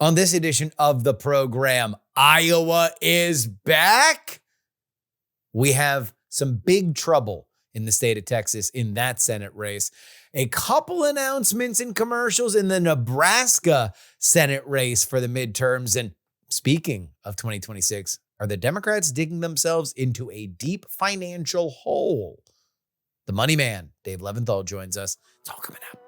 On this edition of the program, Iowa is back. We have some big trouble in the state of Texas in that Senate race. A couple announcements and commercials in the Nebraska Senate race for the midterms. And speaking of 2026, are the Democrats digging themselves into a deep financial hole? The money man, Dave Levinthal, joins us. It's all coming up.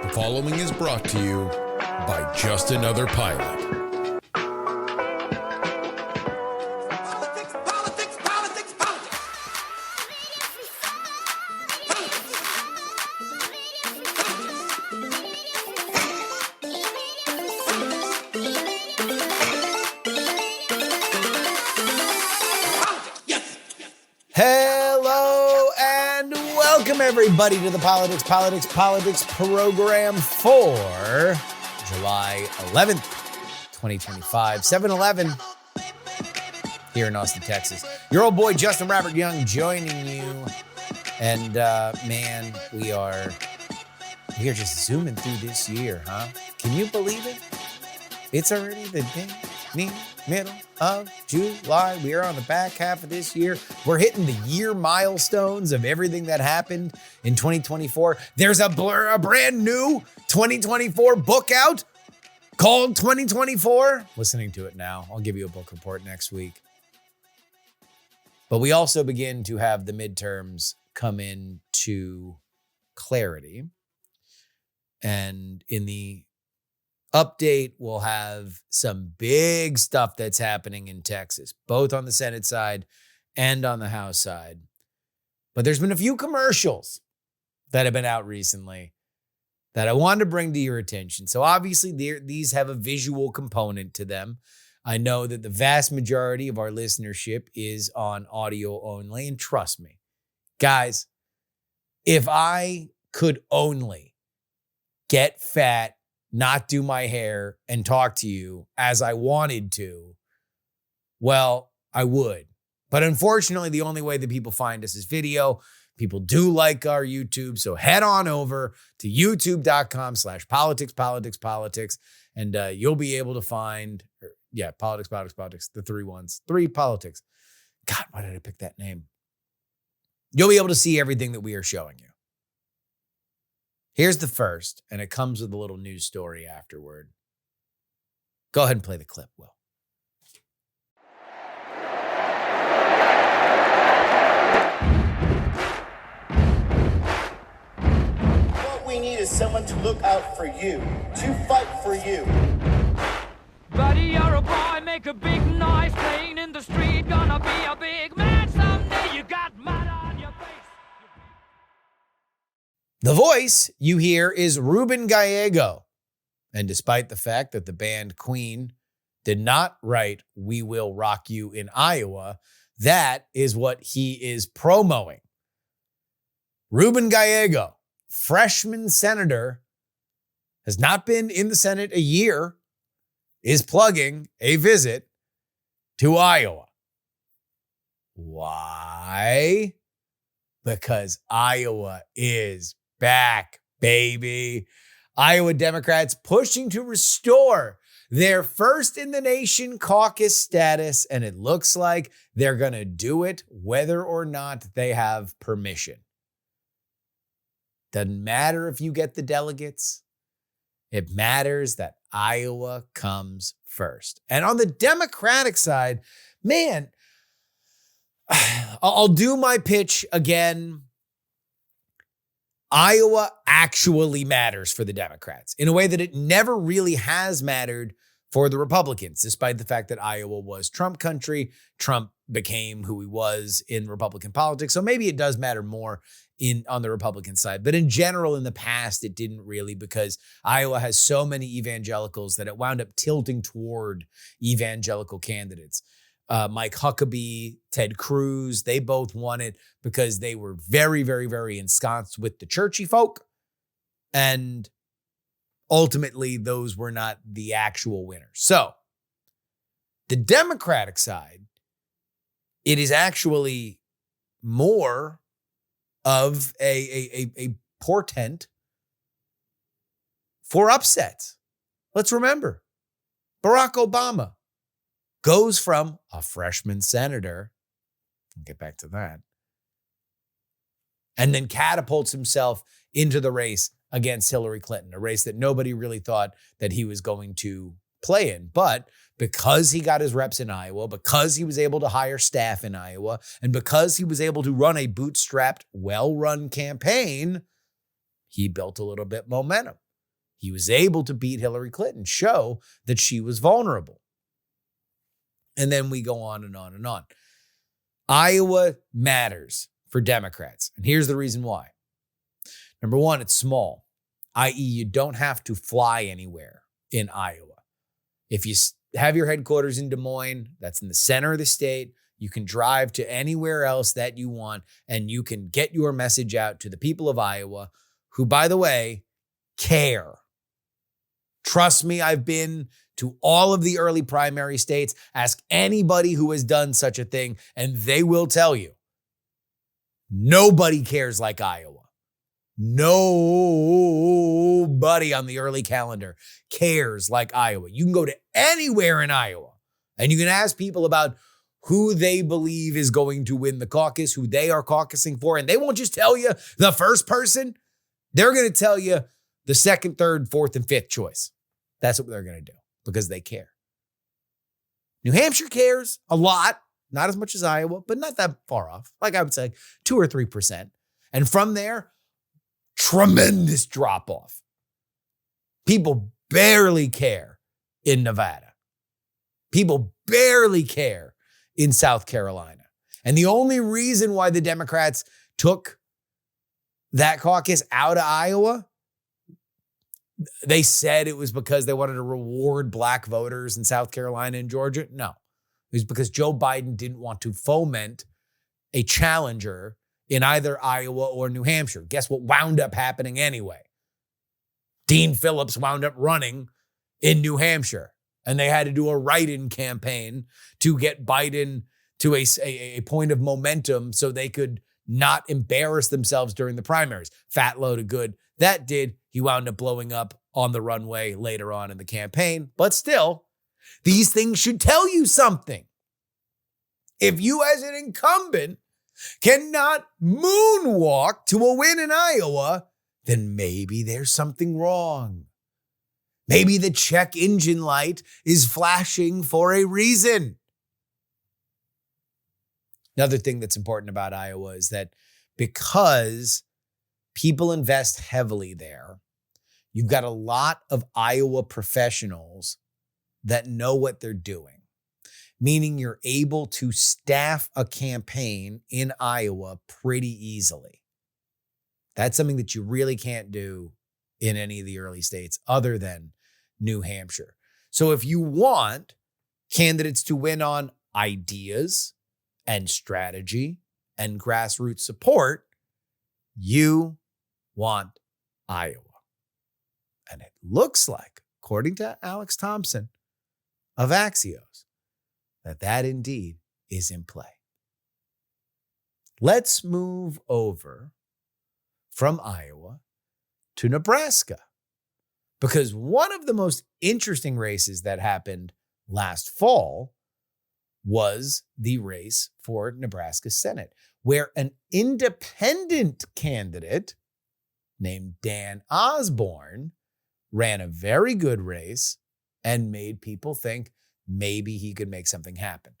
The following is brought to you by Just Another Pilot. Hello and welcome everybody to the Politics program for July 11th, 2025, 7/11 here in Austin, Texas. Your old boy, Justin Robert Young, joining you. And man, we are just zooming through this year, huh? Can you believe it? It's already the middle of July. We are on the back half of this year. We're hitting the year milestones of everything that happened in 2024. There's a brand new 2024 book out called 2024. Listening to it now. I'll give you a book report next week. But we also begin to have the midterms come into clarity. And in the update, we'll have some big stuff that's happening in Texas, both on the Senate side and on the House side. But there's been a few commercials that have been out recently that I wanted to bring to your attention. So obviously these have a visual component to them. I know that the vast majority of our listenership is on audio only. And trust me, guys, if I could only get fat, not do my hair, and talk to you as I wanted to, well, I would. But unfortunately, the only way that people find us is video. People do like our YouTube, so head on over to youtube.com/politics, and you'll be able to find, politics, the three politics. God, why did I pick that name? You'll be able to see everything that we are showing you. Here's the first, and it comes with a little news story afterward. Go ahead and play the clip, Will. What we need is someone to look out for you, to fight for you. Buddy, you're a boy, make a big noise, playing in the street, gonna be a big man someday. You got mud on your face. The voice you hear is Ruben Gallego. And despite the fact that the band Queen did not write "We Will Rock You" in Iowa, that is what he is promoting. Ruben Gallego, freshman senator, has not been in the Senate a year, is plugging a visit to Iowa. Why? Because Iowa is back, baby. Iowa Democrats pushing to restore their first in the nation caucus status, and it looks like they're going to do it whether or not they have permission. Doesn't matter if you get the delegates. It matters that Iowa comes first. And on the Democratic side, man, I'll do my pitch again. Iowa actually matters for the Democrats in a way that it never really has mattered for the Republicans, despite the fact that Iowa was Trump country. Trump became who he was in Republican politics. So maybe it does matter more on the Republican side. But in general, in the past, it didn't really, because Iowa has so many evangelicals that it wound up tilting toward evangelical candidates. Mike Huckabee, Ted Cruz, they both won it because they were very, very, very ensconced with the churchy folk. And ultimately, those were not the actual winners. So the Democratic side, it is actually more of a portent for upsets. Let's remember, Barack Obama goes from a freshman senator, we'll get back to that, and then catapults himself into the race against Hillary Clinton, a race that nobody really thought that he was going to play in. But because he got his reps in Iowa, because he was able to hire staff in Iowa, and because he was able to run a bootstrapped, well-run campaign, he built a little bit momentum. He was able to beat Hillary Clinton, show that she was vulnerable. And then we go on and on and on. Iowa matters for Democrats. And here's the reason why. Number one, it's small, i.e. you don't have to fly anywhere in Iowa. If you have your headquarters in Des Moines, that's in the center of the state, you can drive to anywhere else that you want, and you can get your message out to the people of Iowa, who, by the way, care. Trust me, I've been to all of the early primary states. Ask anybody who has done such a thing, and they will tell you, nobody cares like Iowa. Nobody on the early calendar cares like Iowa. You can go to anywhere in Iowa, and you can ask people about who they believe is going to win the caucus, who they are caucusing for, and they won't just tell you the first person. They're going to tell you the second, third, fourth, and fifth choice. That's what they're going to do because they care. New Hampshire cares a lot, not as much as Iowa, but not that far off. Like I would say 2 or 3%. And from there, tremendous drop off. People barely care in Nevada. People barely care in South Carolina. And the only reason why the Democrats took that caucus out of Iowa, they said it was because they wanted to reward black voters in South Carolina and Georgia. No, it was because Joe Biden didn't want to foment a challenger in either Iowa or New Hampshire. Guess what wound up happening anyway? Dean Phillips wound up running in New Hampshire, and they had to do a write-in campaign to get Biden to a point of momentum so they could not embarrass themselves during the primaries. Fat load of good. That did. He wound up blowing up on the runway later on in the campaign. But still, these things should tell you something. If you as an incumbent cannot moonwalk to a win in Iowa, then maybe there's something wrong. Maybe the check engine light is flashing for a reason. Another thing that's important about Iowa is that because people invest heavily there, you've got a lot of Iowa professionals that know what they're doing, meaning you're able to staff a campaign in Iowa pretty easily. That's something that you really can't do in any of the early states other than New Hampshire. So if you want candidates to win on ideas and strategy and grassroots support, you want Iowa. And it looks like, according to Alex Thompson of Axios, that indeed is in play. Let's move over from Iowa to Nebraska, because one of the most interesting races that happened last fall was the race for Nebraska Senate, where an independent candidate named Dan Osborne ran a very good race and made people think maybe he could make something happen.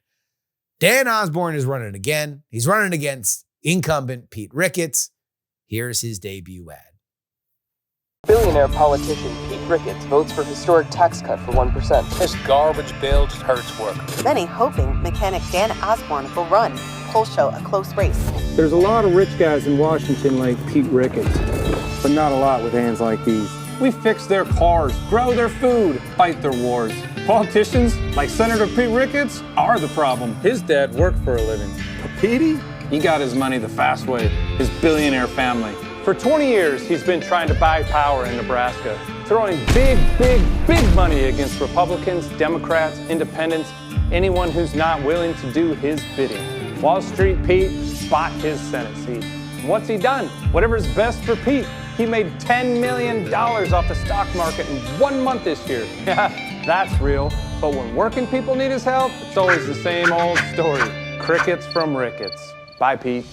Dan Osborne is running again. He's running against incumbent Pete Ricketts. Here's his debut ad. Billionaire politician Pete Ricketts votes for historic tax cut for 1%. This garbage bill just hurts work. Many hoping mechanic Dan Osborne will run. Polls show a close race. There's a lot of rich guys in Washington like Pete Ricketts, but not a lot with hands like these. We fix their cars, grow their food, fight their wars. Politicians like Senator Pete Ricketts are the problem. His dad worked for a living. But Petey, he got his money the fast way, his billionaire family. For 20 years, he's been trying to buy power in Nebraska, throwing big money against Republicans, Democrats, independents, anyone who's not willing to do his bidding. Wall Street Pete bought his Senate seat. And what's he done? Whatever's best for Pete. He made $10 million off the stock market in 1 month this year. Yeah, that's real. But when working people need his help, it's always the same old story. Crickets from Ricketts. Bye, Pete.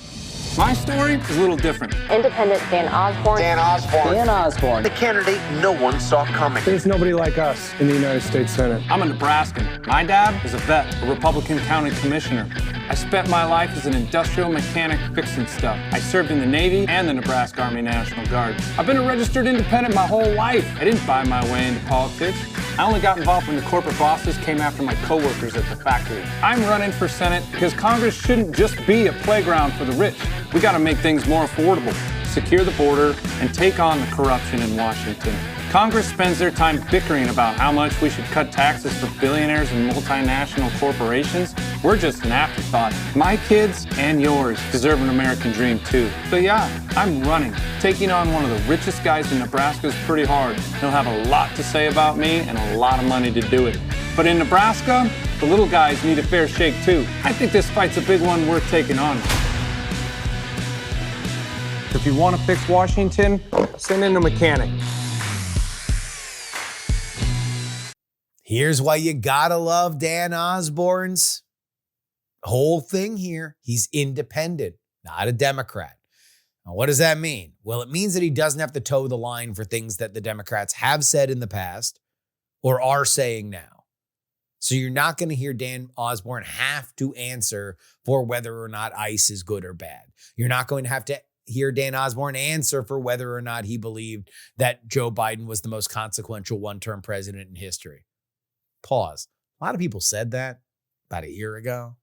My story is a little different. Independent Dan Osborne. Dan Osborne. Dan Osborne. The candidate no one saw coming. There's nobody like us in the United States Senate. I'm a Nebraskan. My dad is a vet, a Republican county commissioner. I spent my life as an industrial mechanic fixing stuff. I served in the Navy and the Nebraska Army National Guard. I've been a registered independent my whole life. I didn't buy my way into politics. I only got involved when the corporate bosses came after my coworkers at the factory. I'm running for Senate because Congress shouldn't just be a playground for the rich. We got to make things more affordable, secure the border, and take on the corruption in Washington. Congress spends their time bickering about how much we should cut taxes for billionaires and multinational corporations. We're just an afterthought. My kids and yours deserve an American dream too. So yeah, I'm running. Taking on one of the richest guys in Nebraska is pretty hard. He'll have a lot to say about me and a lot of money to do it. But in Nebraska, the little guys need a fair shake too. I think this fight's a big one worth taking on. If you want to fix Washington, send in a mechanic. Here's why you gotta love Dan Osborne's whole thing here. He's independent, not a Democrat. Now, what does that mean? Well, it means that he doesn't have to toe the line for things that the Democrats have said in the past or are saying now. So you're not going to hear Dan Osborne have to answer for whether or not ICE is good or bad. You're not going to have to hear Dan Osborne answer for whether or not he believed that Joe Biden was the most consequential one-term president in history. Pause. A lot of people said that about a year ago.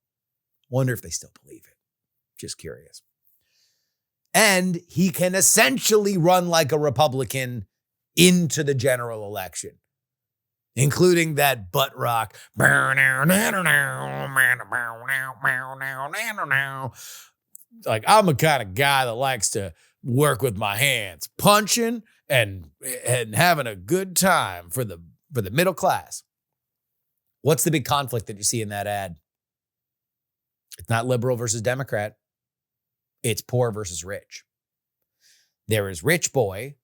Wonder if they still believe it. Just curious. And he can essentially run like a Republican into the general election, including that butt rock. Like, I'm a kind of guy that likes to work with my hands, punching and having a good time for the middle class. What's the big conflict that you see in that ad? It's not liberal versus Democrat. It's poor versus rich. There is rich boy,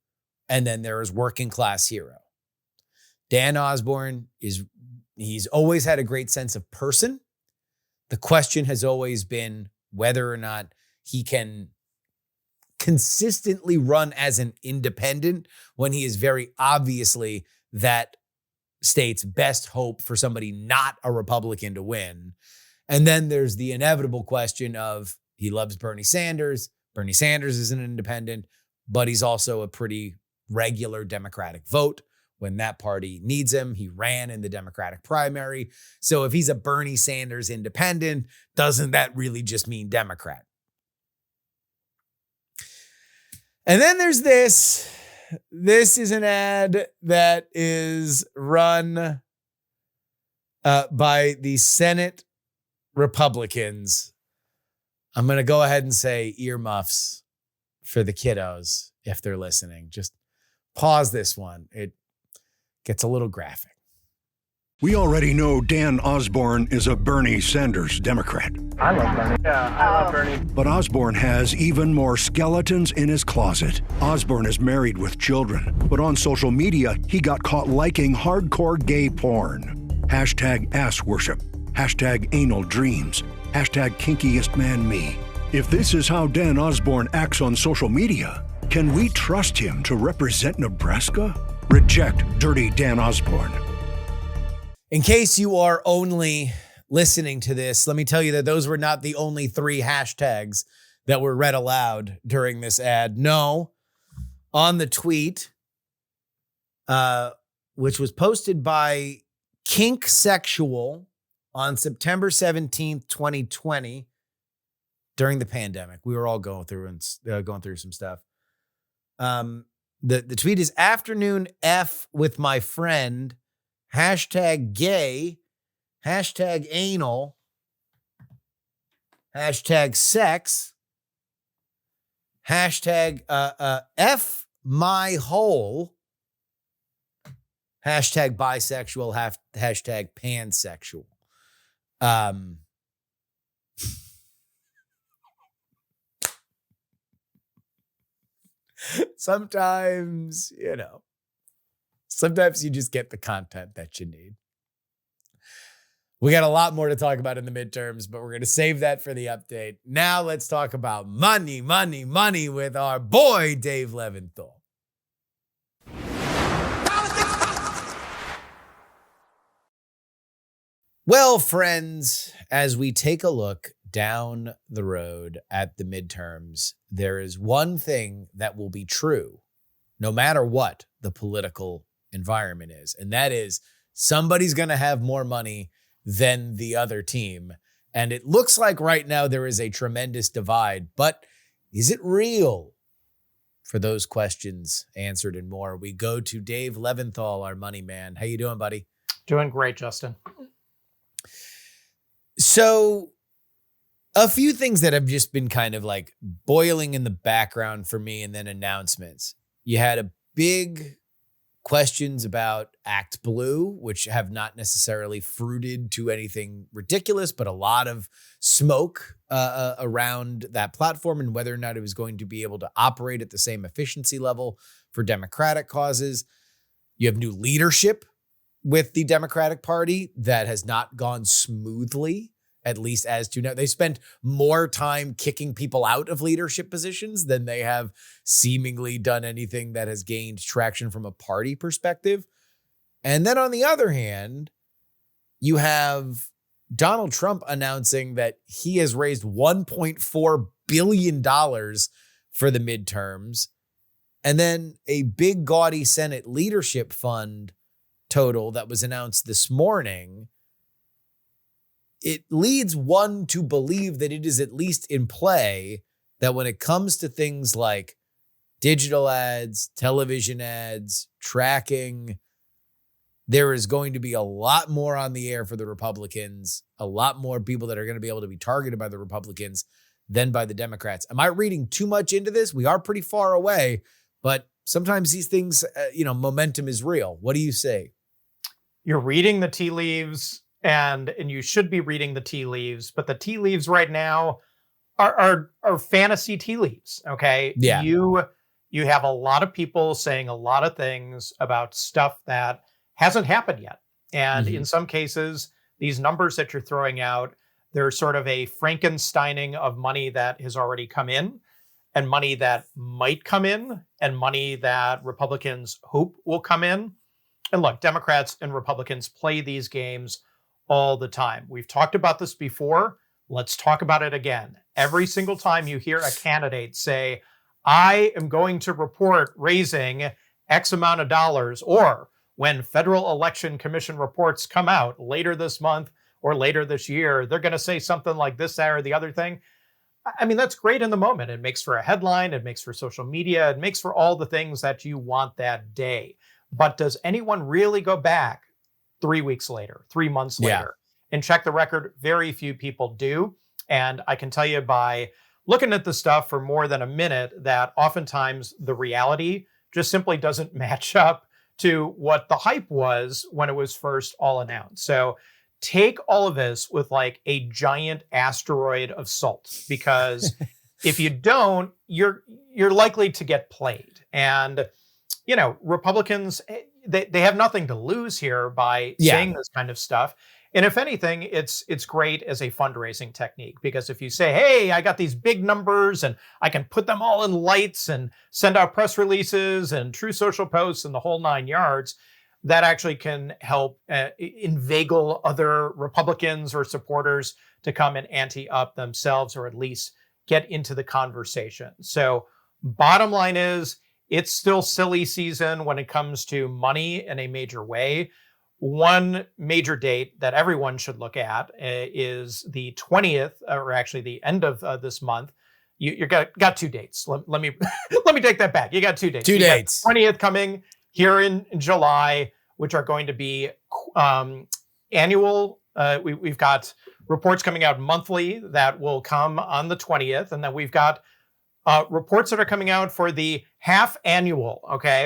and then there is working class hero. Dan Osborne he's always had a great sense of person. The question has always been whether or not he can consistently run as an independent when he is very obviously that state's best hope for somebody not a Republican to win. And then there's the inevitable question of he loves Bernie Sanders. Bernie Sanders is an independent, but he's also a pretty regular Democratic vote when that party needs him. He ran in the Democratic primary. So if he's a Bernie Sanders independent, doesn't that really just mean Democrat? And then there's this. This is an ad that is run by the Senate Republicans. I'm going to go ahead and say earmuffs for the kiddos if they're listening. Just pause this one. It gets a little graphic. We already know Dan Osborne is a Bernie Sanders Democrat. I love Bernie. Yeah, I love Bernie. But Osborne has even more skeletons in his closet. Osborne is married with children, but on social media, he got caught liking hardcore gay porn. Hashtag ass worship. Hashtag anal dreams. Hashtag kinkiest man me. If this is how Dan Osborne acts on social media, can we trust him to represent Nebraska? Reject dirty Dan Osborne. In case you are only listening to this, let me tell you that those were not the only 3 hashtags that were read aloud during this ad. No, on the tweet, which was posted by Kink Sexual on September 17th, 2020, during the pandemic. We were all going through some stuff. The tweet is afternoon F with my friend. Hashtag gay, hashtag anal, hashtag sex, hashtag F my hole, hashtag bisexual, hashtag pansexual. Sometimes, sometimes you just get the content that you need. We got a lot more to talk about in the midterms, but we're going to save that for the update. Now let's talk about money with our boy, Dave Levinthal. Well, friends, as we take a look down the road at the midterms, there is one thing that will be true no matter what the political environment is, and that is somebody's going to have more money than the other team. And it looks like right now there is a tremendous divide, but is it real? For those questions answered and more, we go to Dave Levinthal, our money man. How you doing, buddy? Doing great, Justin. So a few things that have just been kind of like boiling in the background for me, and then announcements. You had a big questions about Act Blue, which have not necessarily fruited to anything ridiculous, but a lot of smoke around that platform and whether or not it was going to be able to operate at the same efficiency level for Democratic causes. You have new leadership with the Democratic Party that has not gone smoothly, at least as to now. They spent more time kicking people out of leadership positions than they have seemingly done anything that has gained traction from a party perspective. And then on the other hand, you have Donald Trump announcing that he has raised $1.4 billion for the midterms. And then a big gaudy Senate leadership fund total that was announced this morning. It leads one to believe that it is at least in play that when it comes to things like digital ads, television ads, tracking, there is going to be a lot more on the air for the Republicans, a lot more people that are going to be able to be targeted by the Republicans than by the Democrats. Am I reading too much into this? We are pretty far away, but sometimes these things, momentum is real. What do you say? You're reading the tea leaves. And you should be reading the tea leaves, but the tea leaves right now are fantasy tea leaves. Okay. Yeah. You have a lot of people saying a lot of things about stuff that hasn't happened yet. And in some cases, these numbers that you're throwing out, they're sort of a Frankensteining of money that has already come in and money that might come in and money that Republicans hope will come in. And look, Democrats and Republicans play these games all the time. We've talked about this before. Let's talk about it again. Every single time you hear a candidate say, I am going to report raising X amount of dollars, or when Federal Election Commission reports come out later this month or later this year, they're going to say something like this, that, or the other thing. I mean, that's great in the moment. It makes for a headline. It makes for social media. It makes for all the things that you want that day. But does anyone really go back 3 weeks later, 3 months later, and check the record? Very few people do. And I can tell you by looking at the stuff for more than a minute that oftentimes the reality just simply doesn't match up to what the hype was when it was first all announced. So take all of this with like a giant asteroid of salt, because if you don't, you're likely to get played. And Republicans, they have nothing to lose here by saying this kind of stuff. And if anything, it's great as a fundraising technique, because if you say, hey, I got these big numbers and I can put them all in lights and send out press releases and true social posts and the whole 9 yards, that actually can help inveigle other Republicans or supporters to come and ante up themselves, or at least get into the conversation. So bottom line is, it's still silly season when it comes to money in a major way. One major date that everyone should look at is the 20th, or actually the end of this month. You got 2 dates. Let me let me take that back. You got 2 dates. Two dates. 20th coming here in July, which are going to be annual. We've got reports coming out monthly that will come on the 20th, and then we've got reports that are coming out for the half annual,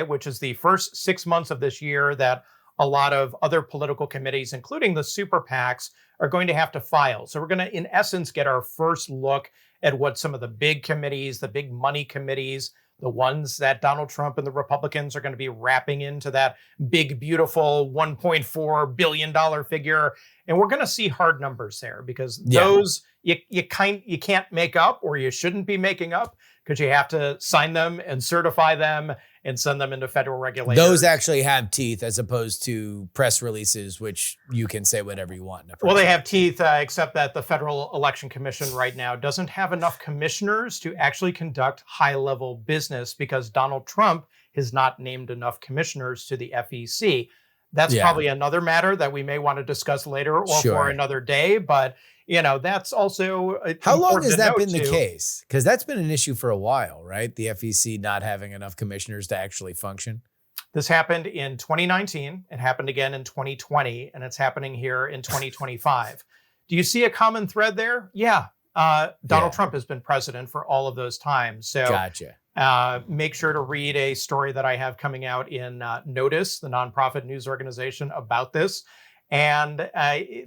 which is the first 6 months of this year that a lot of other political committees, including the super PACs, are going to have to file. So we're going to, in essence, get our first look at what some of the big committees, the big money committees, the ones that Donald Trump and the Republicans are going to be wrapping into that big, beautiful $1.4 billion figure. And we're going to see hard numbers there because those you can't make up, or you shouldn't be making up, because you have to sign them and certify them and send them into federal regulators. Those actually have teeth, as opposed to press releases, which you can say whatever you want. Well, they have teeth, except that the Federal Election Commission right now doesn't have enough commissioners to actually conduct high-level business, because Donald Trump has not named enough commissioners to the FEC. That's probably another matter that we may want to discuss later or for another day. But, that's also how long has that been the case? Because that's been an issue for a while, right? The FEC not having enough commissioners to actually function. This happened in 2019. It happened again in 2020, and it's happening here in 2025. Do you see a common thread there? Yeah. Donald Trump has been president for all of those times. So gotcha. Make sure to read a story that I have coming out in Notice, the nonprofit news organization, about this. And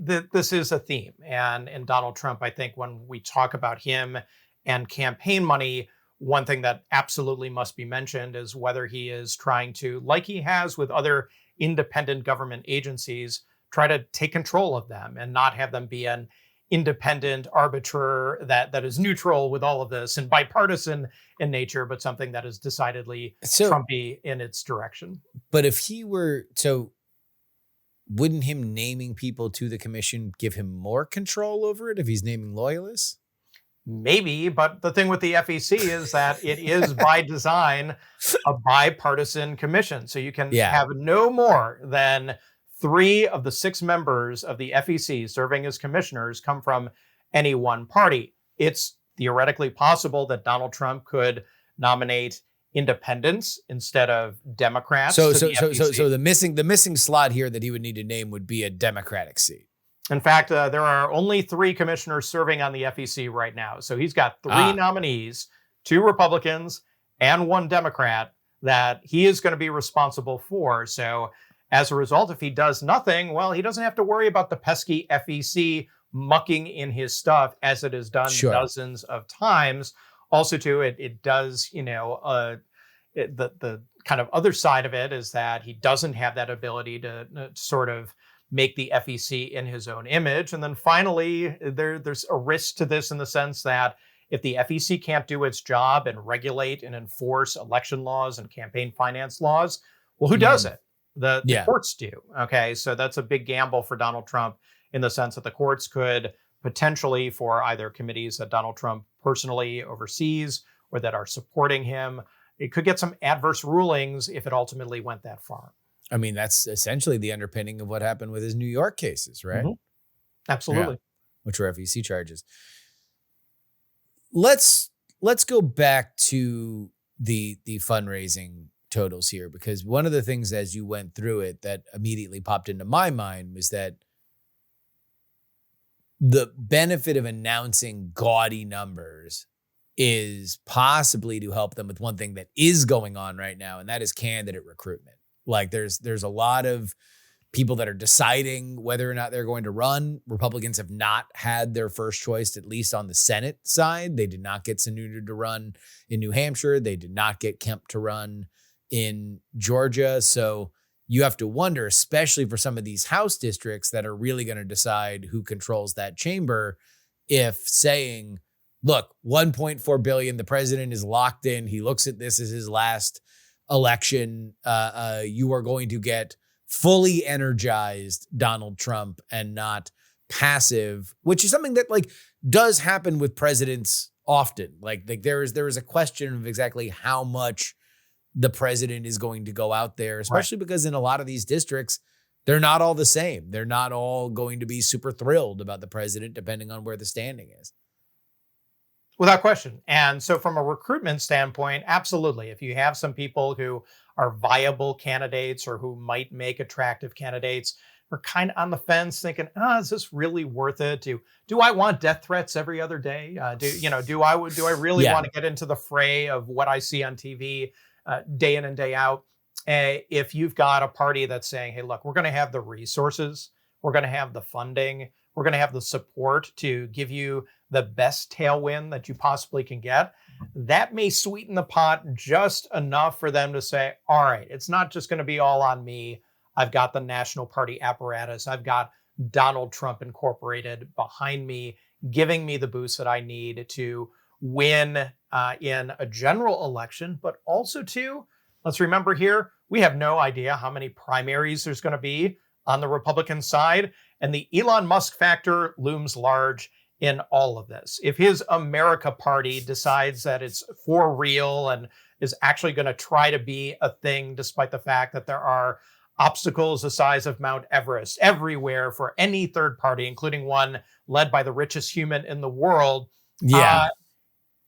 this is a theme. And Donald Trump, I think when we talk about him and campaign money, one thing that absolutely must be mentioned is whether he is trying to, like he has with other independent government agencies, try to take control of them and not have them be an independent arbiter that is neutral with all of this and bipartisan in nature, but something that is decidedly Trumpy in its direction. But if he were, wouldn't him naming people to the commission give him more control over it if he's naming loyalists? Maybe, but the thing with the FEC is that it is by design a bipartisan commission. So you can have no more than 3 of the 6 members of the FEC serving as commissioners come from any one party. It's theoretically possible that Donald Trump could nominate independents instead of Democrats. So the missing slot here that he would need to name would be a Democratic seat. In fact, there are only 3 commissioners serving on the FEC right now. So he's got 3 nominees, 2 Republicans and 1 Democrat that he is going to be responsible for. So as a result, if he does nothing, well, he doesn't have to worry about the pesky FEC mucking in his stuff, as it has done dozens of times. Also, too, it does, the kind of other side of it is that he doesn't have that ability to sort of make the FEC in his own image. And then finally, there's a risk to this in the sense that if the FEC can't do its job and regulate and enforce election laws and campaign finance laws, well, who does it? The courts do. Okay, so that's a big gamble for Donald Trump in the sense that the courts could potentially, for either committees that Donald Trump personally oversees or that are supporting him, it could get some adverse rulings if it ultimately went that far. I mean, that's essentially the underpinning of what happened with his New York cases, right? Mm-hmm. Absolutely. Yeah, which were FEC charges. Let's go back to the fundraising totals here, because one of the things as you went through it that immediately popped into my mind was that the benefit of announcing gaudy numbers is possibly to help them with one thing that is going on right now, and that is candidate recruitment. Like there's a lot of people that are deciding whether or not they're going to run. Republicans have not had their first choice, at least on the Senate side. They did not get Sununu to run in New Hampshire. They did not get Kemp to run in Georgia. So you have to wonder, especially for some of these House districts that are really going to decide who controls that chamber, if saying, look, $1.4 billion, the president is locked in. He looks at this as his last election. You are going to get fully energized Donald Trump and not passive, which is something that does happen with presidents often. Like there is a question of exactly how much the president is going to go out there, especially because in a lot of these districts, they're not all the same. They're not all going to be super thrilled about the president, depending on where the standing is. Without question. And so from a recruitment standpoint, absolutely. If you have some people who are viable candidates or who might make attractive candidates, are kind of on the fence thinking, is this really worth it? Do I want death threats every other day? Do I really want to get into the fray of what I see on TV day in and day out? If you've got a party that's saying, hey, look, we're going to have the resources, we're going to have the funding, we're going to have the support to give you the best tailwind that you possibly can get, that may sweeten the pot just enough for them to say, all right, it's not just going to be all on me. I've got the National Party apparatus. I've got Donald Trump Incorporated behind me, giving me the boost that I need to win in a general election, but also too, let's remember here, we have no idea how many primaries there's going to be on the Republican side, and the Elon Musk factor looms large in all of this. If his America Party decides that it's for real and is actually going to try to be a thing, despite the fact that there are obstacles the size of Mount Everest everywhere for any third party, including one led by the richest human in the world. Yeah.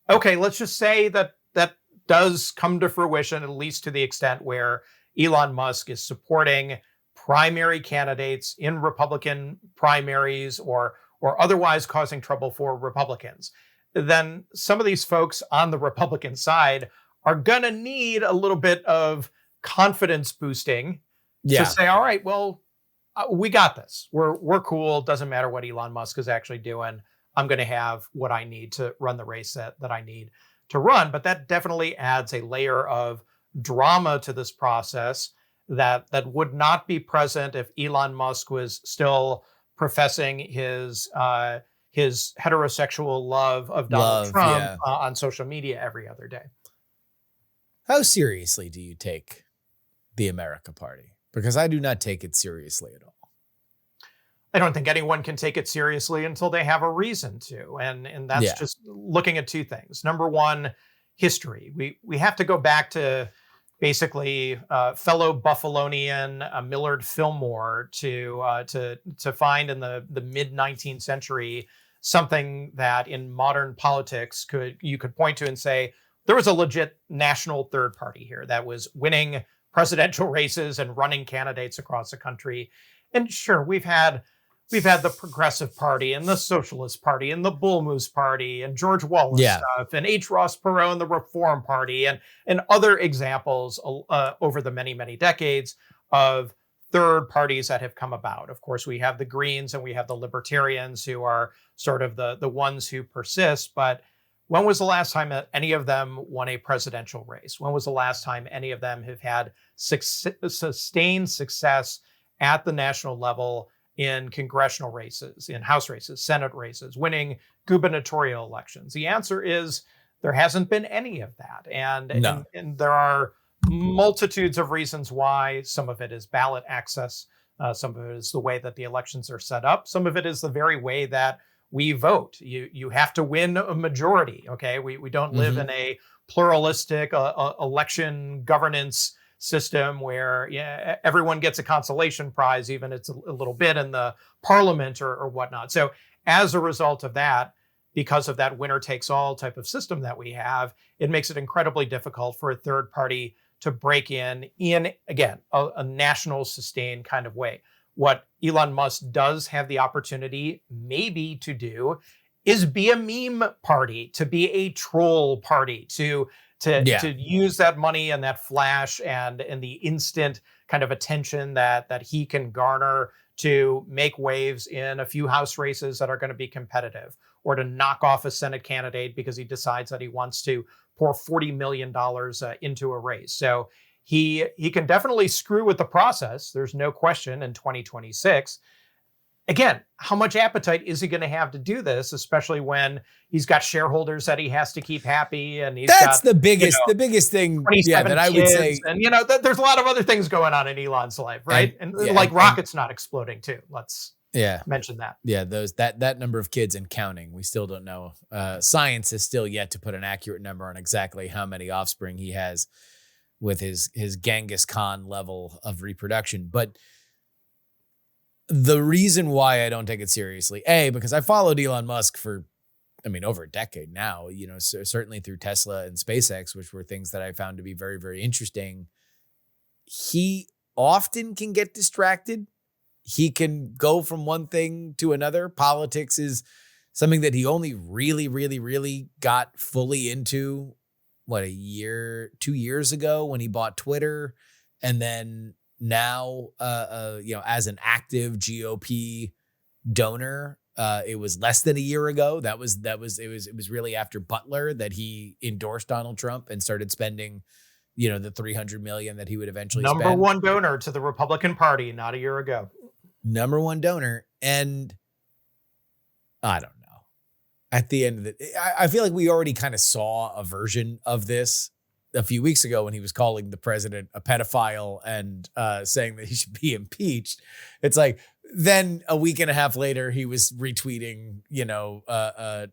Okay, let's just say that that does come to fruition, at least to the extent where Elon Musk is supporting primary candidates in Republican primaries or otherwise causing trouble for Republicans. Then some of these folks on the Republican side are going to need a little bit of confidence boosting to say, all right, well, we got this. We're cool. Doesn't matter what Elon Musk is actually doing. I'm going to have what I need to run the race that I need to run. But that definitely adds a layer of drama to this process that would not be present if Elon Musk was still professing his heterosexual love of Donald Trump on social media every other day. How seriously do you take the America Party? Because I do not take it seriously at all. I don't think anyone can take it seriously until they have a reason to. And that's just looking at two things. Number one, history. We have to go back to basically fellow Buffalonian Millard Fillmore to find in the mid 19th century something that in modern politics you could point to and say there was a legit national third party here that was winning presidential races and running candidates across the country. And sure, we've had the Progressive Party and the Socialist Party and the Bull Moose Party and George Wallace stuff and H. Ross Perot and the Reform Party and other examples over the many, many decades of third parties that have come about. Of course, we have the Greens and we have the Libertarians who are sort of the ones who persist. But when was the last time that any of them won a presidential race? When was the last time any of them have had sustained success at the national level in congressional races, in House races, Senate races, winning gubernatorial elections? The answer is there hasn't been any of that. And there are multitudes of reasons why. Some of it is ballot access. Some of it is the way that the elections are set up. Some of it is the very way that we vote. You have to win a majority. Okay, we don't live in a pluralistic election governance system where everyone gets a consolation prize, even if it's a little bit in the parliament or whatnot. So as a result of that, because of that winner takes all type of system that we have, it makes it incredibly difficult for a third party to break in again, a national sustained kind of way. What Elon Musk does have the opportunity maybe to do is be a meme party, to be a troll party, to use that money and that flash and the instant kind of attention that he can garner to make waves in a few House races that are going to be competitive, or to knock off a Senate candidate because he decides that he wants to pour $40 million into a race. So he can definitely screw with the process. There's no question in 2026. Again, how much appetite is he going to have to do this, especially when he's got shareholders that he has to keep happy, and that's the biggest thing that I would say. And there's a lot of other things going on in Elon's life, right? And rockets not exploding too. Let's mention that. Yeah, that number of kids and counting. We still don't know. Science has still yet to put an accurate number on exactly how many offspring he has with his Genghis Khan level of reproduction, but the reason why I don't take it seriously, because I followed Elon Musk for, over a decade now, certainly through Tesla and SpaceX, which were things that I found to be very, very interesting. He often can get distracted. He can go from one thing to another. Politics is something that he only really, really, really got fully into, 2 years ago when he bought Twitter. And then now, as an active GOP donor, It was less than a year ago. It was really after Butler that he endorsed Donald Trump and started spending, the $300 million that he would eventually spend. Number one donor to the Republican Party not a year ago. Number one donor. And I don't know. At the end of it, I feel like we already kind of saw a version of this a few weeks ago when he was calling the president a pedophile and saying that he should be impeached. It's like, then a week and a half later, he was retweeting,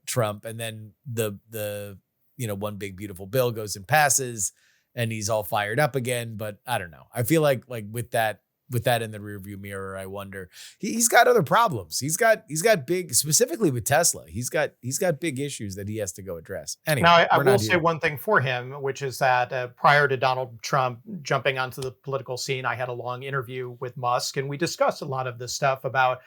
Trump, and then the one big beautiful bill goes and passes, and he's all fired up again. But I don't know. I feel like with that in the rearview mirror, I wonder he's got other problems. He's got big, specifically with Tesla. He's got big issues that he has to go address. Anyway, now I will say one thing for him, which is that prior to Donald Trump jumping onto the political scene, I had a long interview with Musk, and we discussed a lot of this stuff about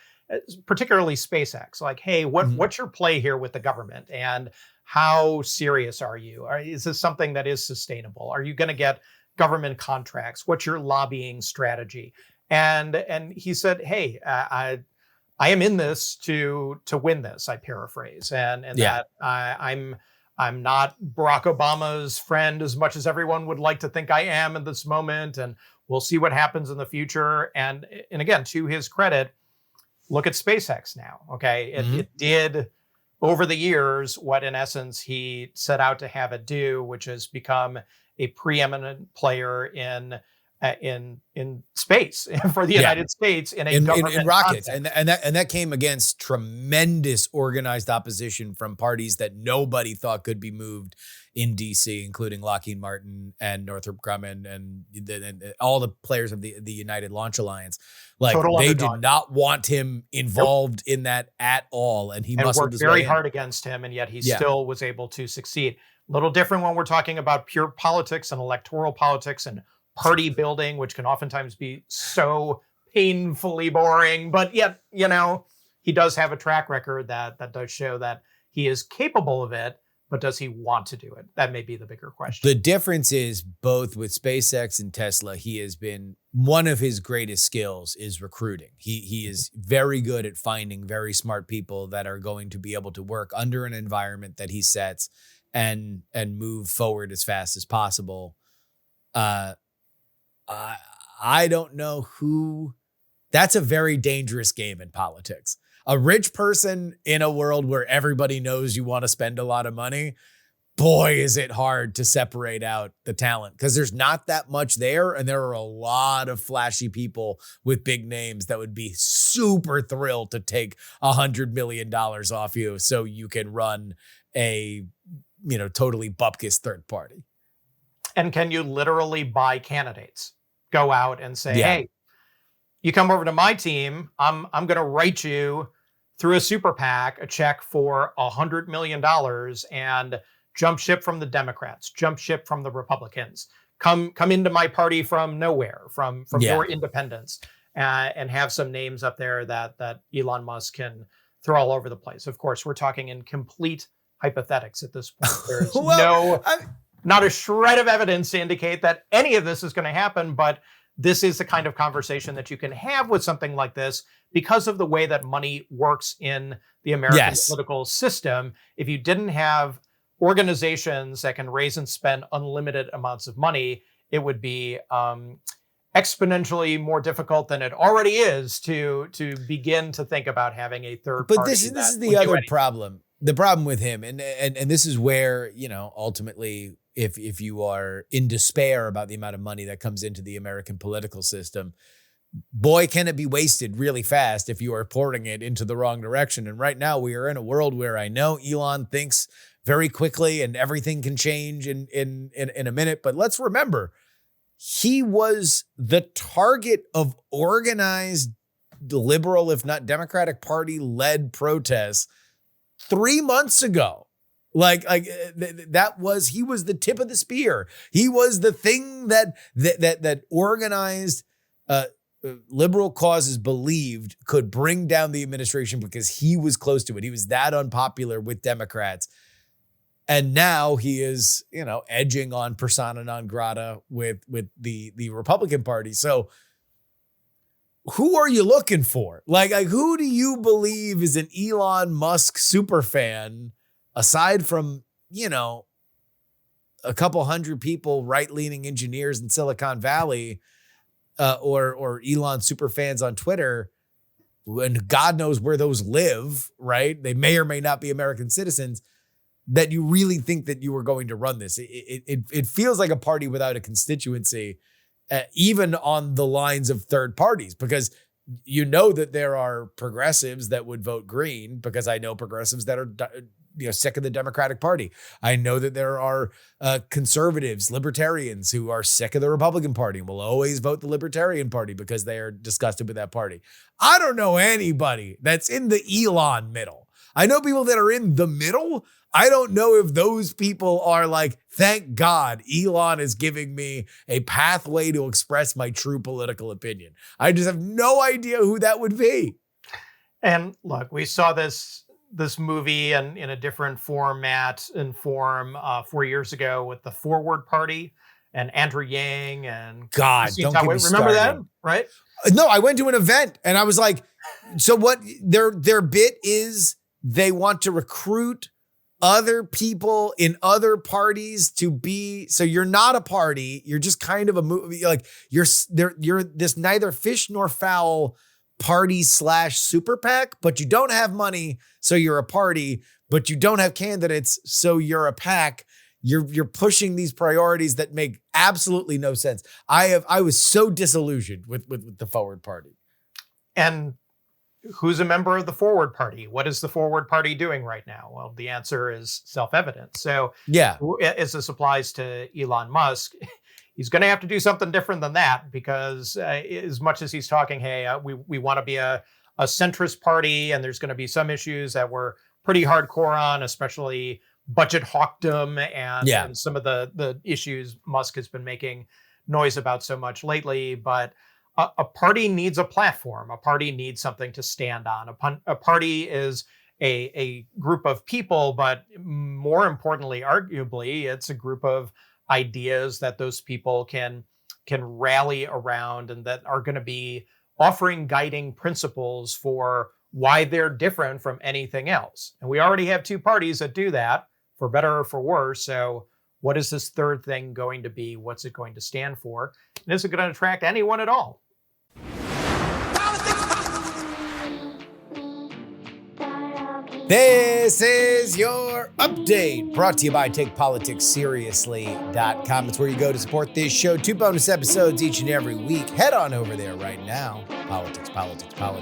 particularly SpaceX. Like, hey, what's your play here with the government, and how serious are you? Is this something that is sustainable? Are you going to get government contracts? What's your lobbying strategy? And he said, hey, I am in this to win this, I paraphrase. And that I'm not Barack Obama's friend as much as everyone would like to think I am at this moment. And we'll see what happens in the future. And again, to his credit, look at SpaceX now. Okay. It did over the years what in essence he set out to have it do, which is become a preeminent player in space for the United States in rockets, context. and that came against tremendous organized opposition from parties that nobody thought could be moved in DC, including Lockheed Martin and Northrop Grumman and all the players of the United Launch Alliance. Like they did not want him involved in that at all, and he muscled worked his very way hard against him, and yet he still was able to succeed. A little different when we're talking about pure politics and electoral politics and party building, which can oftentimes be so painfully boring. But yet, he does have a track record that does show that he is capable of it. But does he want to do it? That may be the bigger question. The difference is both with SpaceX and Tesla, he has been one of his greatest skills is recruiting. He is very good at finding very smart people that are going to be able to work under an environment that he sets and move forward as fast as possible. I don't know who. That's a very dangerous game in politics. A rich person in a world where everybody knows you want to spend a lot of money, boy, is it hard to separate out the talent because there's not that much there. And there are a lot of flashy people with big names that would be super thrilled to take $100 million off you so you can run a, totally bupkis third party. And can you literally buy candidates? Go out and say, hey, you come over to my team. I'm going to write you through a super PAC a check for $100 million and jump ship from the Democrats, jump ship from the Republicans. Come into my party from nowhere, from your independents, and have some names up there that Elon Musk can throw all over the place. Of course, we're talking in complete hypothetics at this point. There's not a shred of evidence to indicate that any of this is going to happen, but this is the kind of conversation that you can have with something like this because of the way that money works in the American political system. If you didn't have organizations that can raise and spend unlimited amounts of money, it would be exponentially more difficult than it already is to begin to think about having a third party. But this is the other problem. The problem with him, and this is where, ultimately, if you are in despair about the amount of money that comes into the American political system, boy, can it be wasted really fast if you are pouring it into the wrong direction. And right now we are in a world where I know Elon thinks very quickly and everything can change in a minute. But let's remember, he was the target of organized liberal, if not Democratic Party led protests 3 months ago. He was the tip of the spear. He was the thing that organized liberal causes believed could bring down the administration because he was close to it. He was that unpopular with Democrats. And now he is, edging on persona non grata with the Republican Party. So who are you looking for? Like who do you believe is an Elon Musk super fan aside from, a couple hundred people, right-leaning engineers in Silicon Valley, or Elon super fans on Twitter, and God knows where those live, right? They may or may not be American citizens, that you really think that you were going to run this. It feels like a party without a constituency, even on the lines of third parties, because that there are progressives that would vote green, because I know progressives that are sick of the Democratic Party. I know that there are conservatives, libertarians who are sick of the Republican Party and will always vote the Libertarian Party because they are disgusted with that party. I don't know anybody that's in the Elon middle. I know people that are in the middle. I don't know if those people are like, thank God Elon is giving me a pathway to express my true political opinion. I just have no idea who that would be. And look, we saw this movie in a different format and form 4 years ago with the Forward Party and Andrew Yang and God, don't get me remember started. that, right? No, I went to an event and I was like, so what their bit is, they want to recruit other people in other parties to be, so you're not a party, you're just kind of a movie, like you're this neither fish nor fowl party / super PAC, but you don't have money, so you're a party, but you don't have candidates, so you're a PAC. You're pushing these priorities that make absolutely no sense. I was so disillusioned with the Forward Party. And who's a member of the Forward Party? What is the Forward Party doing right now? Well, the answer is self-evident. So yeah, as this applies to Elon Musk, he's going to have to do something different than that, because as much as he's talking, hey, we want to be a centrist party, and there's going to be some issues that we're pretty hardcore on, especially budget hawkdom and some of the issues Musk has been making noise about so much lately. But a party needs a platform. A party needs something to stand on. A party is a group of people, but more importantly, arguably, it's a group of ideas that those people can rally around, and that are going to be offering guiding principles for why they're different from anything else. And we already have two parties that do that, for better or for worse. So what is this third thing going to be? What's it going to stand for? And is it going to attract anyone at all? This is your update, brought to you by TakePoliticsSeriously.com. It's where you go to support this show. 2 bonus episodes each and every week. Head on over there right now. Politics.com.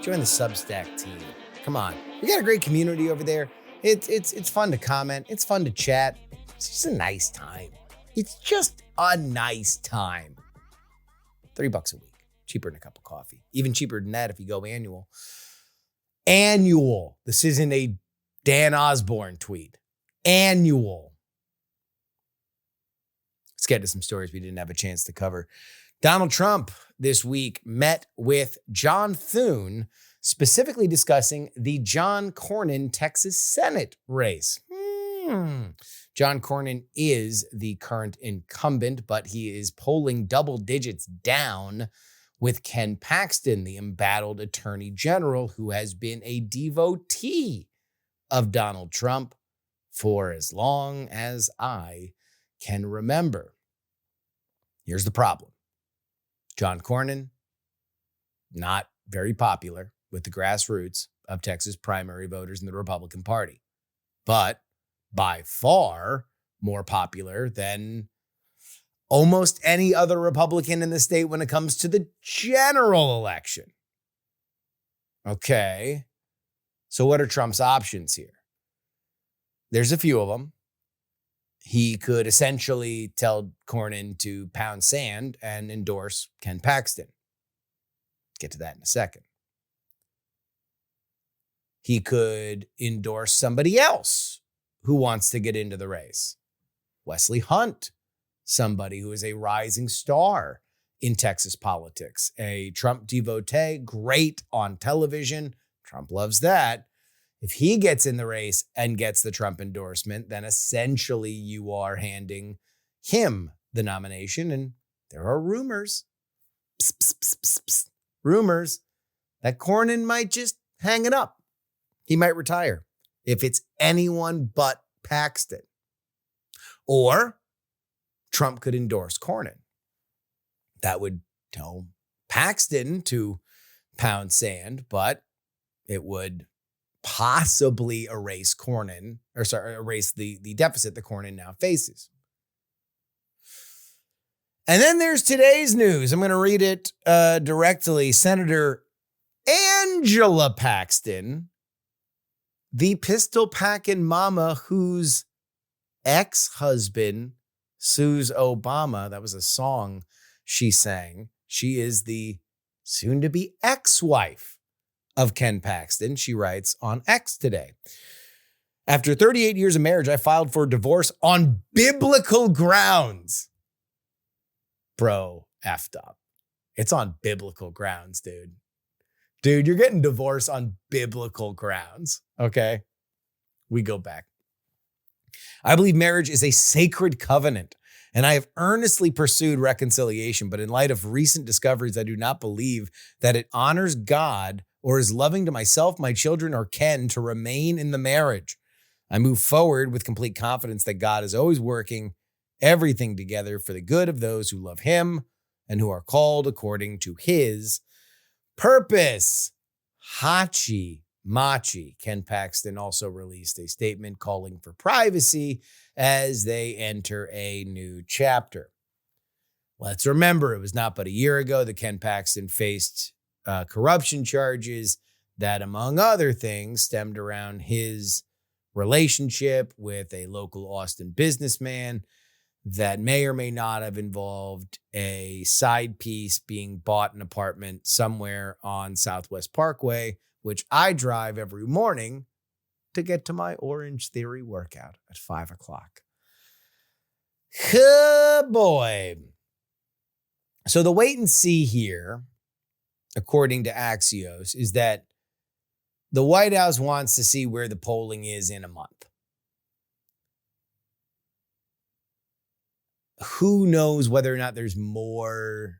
Join the Substack team. Come on. We got a great community over there. It's fun to comment. It's fun to chat. It's just a nice time. It's just a nice time. $3 a week. Cheaper than a cup of coffee. Even cheaper than that if you go annual. Annual. This isn't a Dan Osborne tweet. Annual. Let's get to some stories we didn't have a chance to cover. Donald Trump this week met with John Thune, specifically discussing the John Cornyn Texas Senate race. John Cornyn is the current incumbent, but he is polling double digits down with Ken Paxton, the embattled attorney general who has been a devotee of Donald Trump for as long as I can remember. Here's the problem. John Cornyn, not very popular with the grassroots of Texas primary voters in the Republican Party, but by far more popular than almost any other Republican in the state when it comes to the general election. Okay, so what are Trump's options here? There's a few of them. He could essentially tell Cornyn to pound sand and endorse Ken Paxton. Get to that in a second. He could endorse somebody else who wants to get into the race. Wesley Hunt, somebody who is a rising star in Texas politics, a Trump devotee, great on television. Trump loves that. If he gets in the race and gets the Trump endorsement, then essentially you are handing him the nomination. And there are rumors rumors that Cornyn might just hang it up. He might retire if it's anyone but Paxton. Or Trump could endorse Cornyn. That would tell Paxton to pound sand, but it would possibly erase erase the deficit that Cornyn now faces. And then there's today's news. I'm going to read it directly. Senator Angela Paxton, the pistol-packing mama whose ex-husband sues Obama. That was a song she sang. She is the soon-to-be ex-wife of Ken Paxton. She writes on X today. After 38 years of marriage, I filed for divorce on biblical grounds. Bro, effed up. It's on biblical grounds, dude. Dude, you're getting divorced on biblical grounds, okay? We go back. I believe marriage is a sacred covenant, and I have earnestly pursued reconciliation, but in light of recent discoveries, I do not believe that it honors God or is loving to myself, my children, or Ken to remain in the marriage. I move forward with complete confidence that God is always working everything together for the good of those who love him and who are called according to his purpose. Hachi Machi. Ken Paxton also released a statement calling for privacy as they enter a new chapter. Let's remember, it was not but a year ago that Ken Paxton faced corruption charges that, among other things, stemmed around his relationship with a local Austin businessman that may or may not have involved a side piece being bought an apartment somewhere on Southwest Parkway, which I drive every morning to get to my Orange Theory workout at 5 o'clock. Boy. So the wait and see here, according to Axios, is that the White House wants to see where the polling is in a month. Who knows whether or not there's more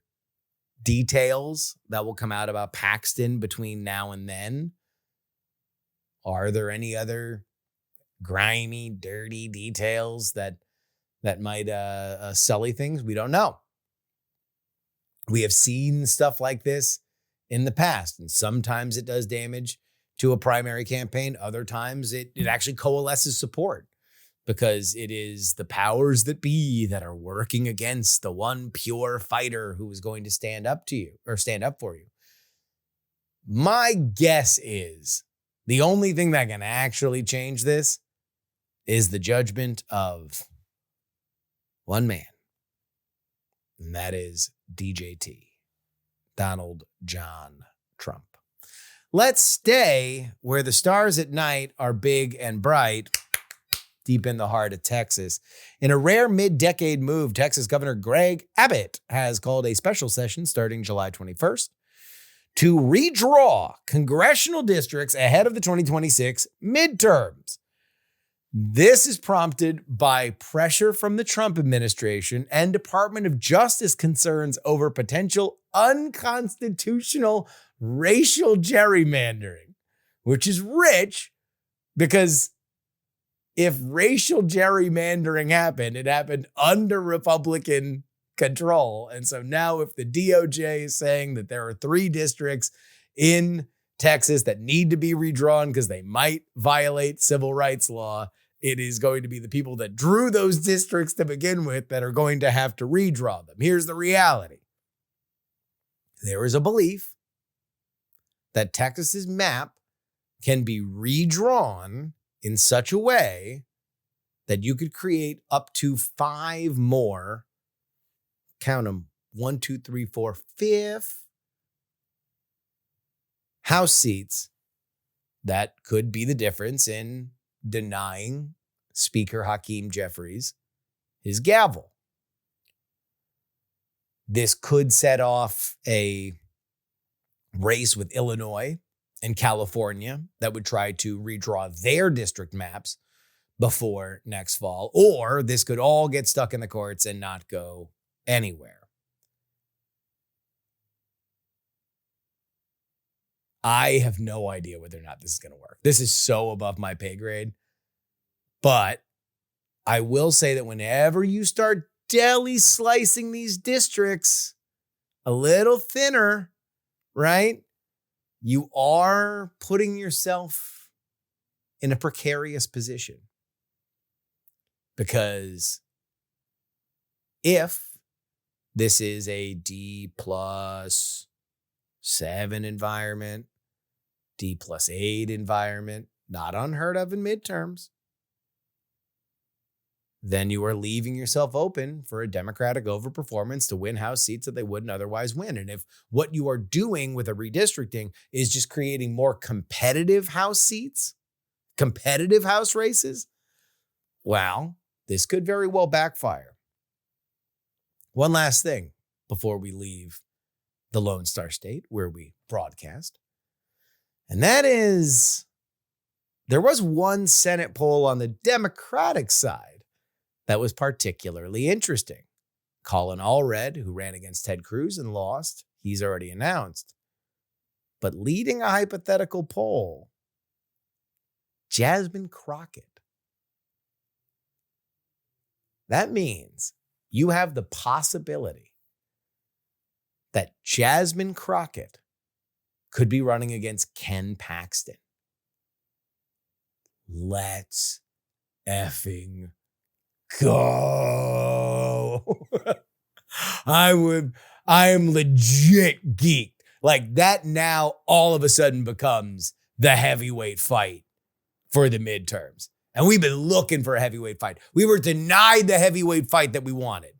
details that will come out about Paxton between now and then? Are there any other grimy, dirty details that might sully things? We don't know. We have seen stuff like this in the past, and sometimes it does damage to a primary campaign. Other times it actually coalesces support, because it is the powers that be that are working against the one pure fighter who is going to stand up to you or stand up for you. My guess is the only thing that can actually change this is the judgment of one man, and that is DJT, Donald John Trump. Let's stay where the stars at night are big and bright, deep in the heart of Texas. In a rare mid-decade move, Texas Governor Greg Abbott has called a special session starting July 21st to redraw congressional districts ahead of the 2026 midterms. This is prompted by pressure from the Trump administration and Department of Justice concerns over potential unconstitutional racial gerrymandering, which is rich because if racial gerrymandering happened, it happened under Republican control. And so now if the DOJ is saying that there are 3 districts in Texas that need to be redrawn because they might violate civil rights law, it is going to be the people that drew those districts to begin with that are going to have to redraw them. Here's the reality. There is a belief that Texas's map can be redrawn in such a way that you could create up to 5 more, count them, 1, 2, 3, 4, 5 House seats that could be the difference in denying Speaker Hakeem Jeffries his gavel. This could set off a race with Illinois and California that would try to redraw their district maps before next fall, or this could all get stuck in the courts and not go anywhere. I have no idea whether or not this is going to work. This is so above my pay grade. But I will say that whenever you start deli slicing these districts a little thinner, right, you are putting yourself in a precarious position. Because if this is a D+7 environment, D+8 environment, not unheard of in midterms, then you are leaving yourself open for a Democratic overperformance to win House seats that they wouldn't otherwise win. And if what you are doing with a redistricting is just creating more competitive House seats, competitive House races, well, this could very well backfire. One last thing before we leave the Lone Star State where we broadcast, and that is there was one Senate poll on the Democratic side that was particularly interesting. Colin Allred, who ran against Ted Cruz and lost, he's already announced. But leading a hypothetical poll, Jasmine Crockett. That means you have the possibility that Jasmine Crockett could be running against Ken Paxton. Let's effing go. I am legit geeked. Like that now all of a sudden becomes the heavyweight fight for the midterms. And we've been looking for a heavyweight fight. We were denied the heavyweight fight that we wanted.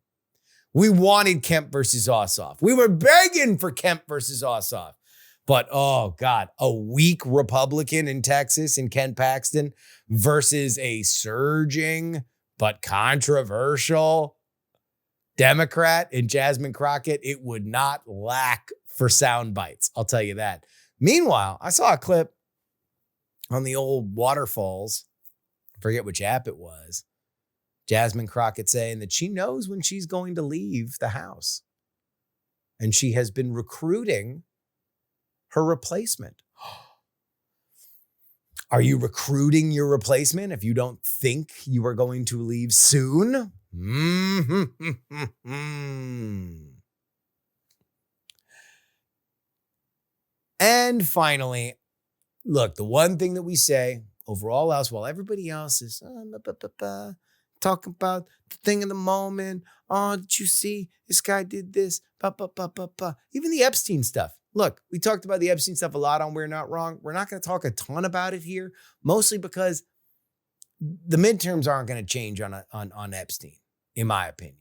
We wanted Kemp versus Ossoff. We were begging for Kemp versus Ossoff. But, oh, God, a weak Republican in Texas in Ken Paxton versus a surging but controversial Democrat in Jasmine Crockett, it would not lack for sound bites. I'll tell you that. Meanwhile, I saw a clip on the old waterfalls. I forget which app it was. Jasmine Crockett saying that she knows when she's going to leave the House. And she has been recruiting her replacement. Are you recruiting your replacement if you don't think you are going to leave soon? And finally, look, the one thing that we say overall else, while everybody else is talking about the thing in the moment. Oh, did you see this guy did this? Even the Epstein stuff. Look, we talked about the Epstein stuff a lot on We're Not Wrong. We're not going to talk a ton about it here, mostly because the midterms aren't going to change on Epstein, in my opinion.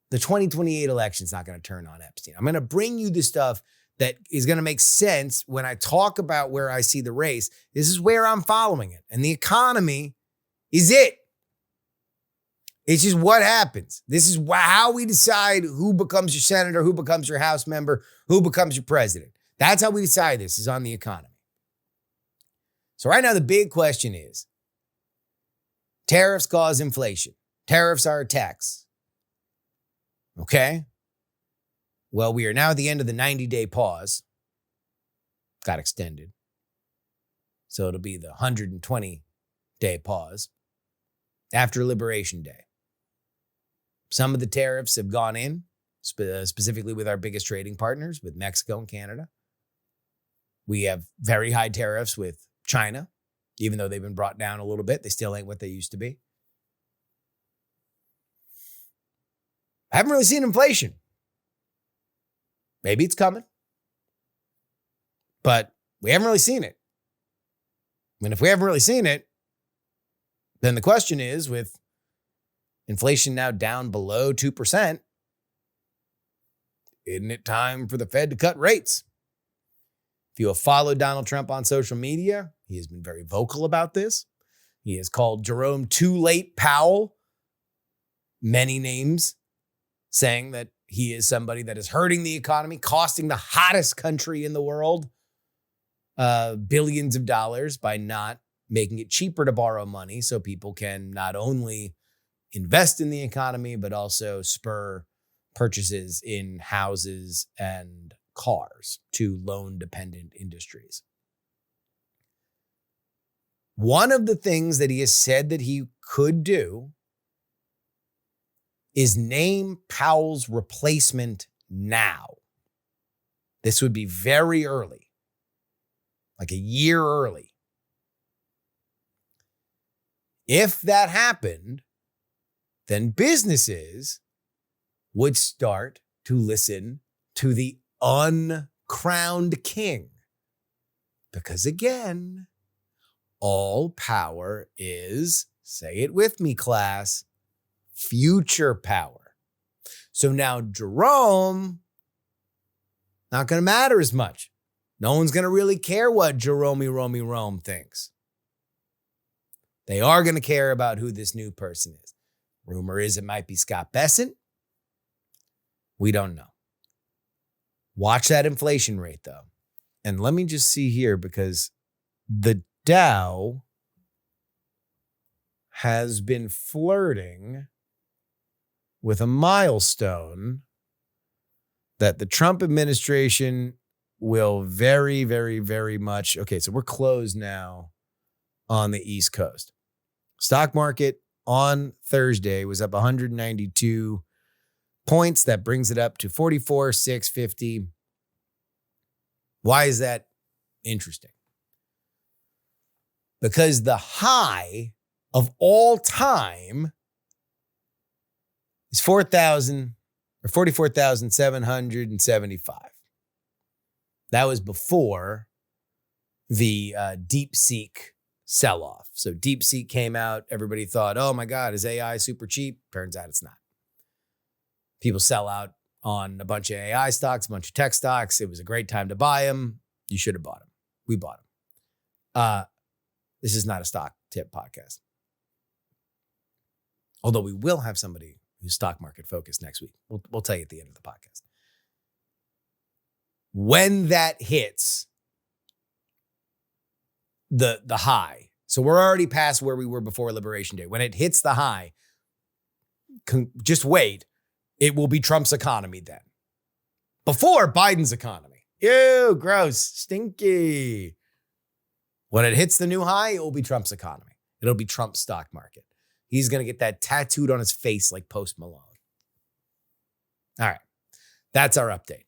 The 2028 election is not going to turn on Epstein. I'm going to bring you the stuff that is going to make sense when I talk about where I see the race. This is where I'm following it. And the economy is it. It's just what happens. This is how we decide who becomes your senator, who becomes your House member, who becomes your president. That's how we decide this, is on the economy. So right now, the big question is, tariffs cause inflation. Tariffs are a tax. Okay? Well, we are now at the end of the 90-day pause. Got extended. So it'll be the 120-day pause after Liberation Day. Some of the tariffs have gone in, specifically with our biggest trading partners, with Mexico and Canada. We have very high tariffs with China, even though they've been brought down a little bit. They still ain't what they used to be. I haven't really seen inflation. Maybe it's coming, but we haven't really seen it. And if we haven't really seen it, then the question is, with inflation now down below 2%, isn't it time for the Fed to cut rates? If you have followed Donald Trump on social media, he has been very vocal about this. He has called Jerome Too Late Powell many names, saying that he is somebody that is hurting the economy, costing the hottest country in the world billions of dollars by not making it cheaper to borrow money so people can not only invest in the economy, but also spur purchases in houses and cars to loan-dependent industries. One of the things that he has said that he could do is name Powell's replacement now. This would be very early, like a year early. If that happened, then businesses would start to listen to the uncrowned king. Because again, all power is, say it with me, class, future power. So now Jerome, not going to matter as much. No one's going to really care what Rome thinks. They are going to care about who this new person is. Rumor is it might be Scott Bessent. We don't know. Watch that inflation rate, though. And let me just see here, because the Dow has been flirting with a milestone that the Trump administration will very, very, very much. Okay, so we're closed now on the East Coast. Stock market on Thursday was up 192 points. That brings it up to 44,650. Why is that interesting? Because the high of all time is 44,775. That was before the DeepSeek sell-off. So DeepSeek came out. Everybody thought, oh my God, is AI super cheap? Turns out it's not. People sell out on a bunch of AI stocks, a bunch of tech stocks. It was a great time to buy them. You should have bought them. We bought them. This is not a stock tip podcast. Although we will have somebody who's stock market focused next week. We'll tell you at the end of the podcast. When that hits the high, so we're already past where we were before Liberation Day. When it hits the high, just wait. It will be Trump's economy then. Before Biden's economy. Ew, gross, stinky. When it hits the new high, it will be Trump's economy. It'll be Trump's stock market. He's going to get that tattooed on his face like Post Malone. All right. That's our update.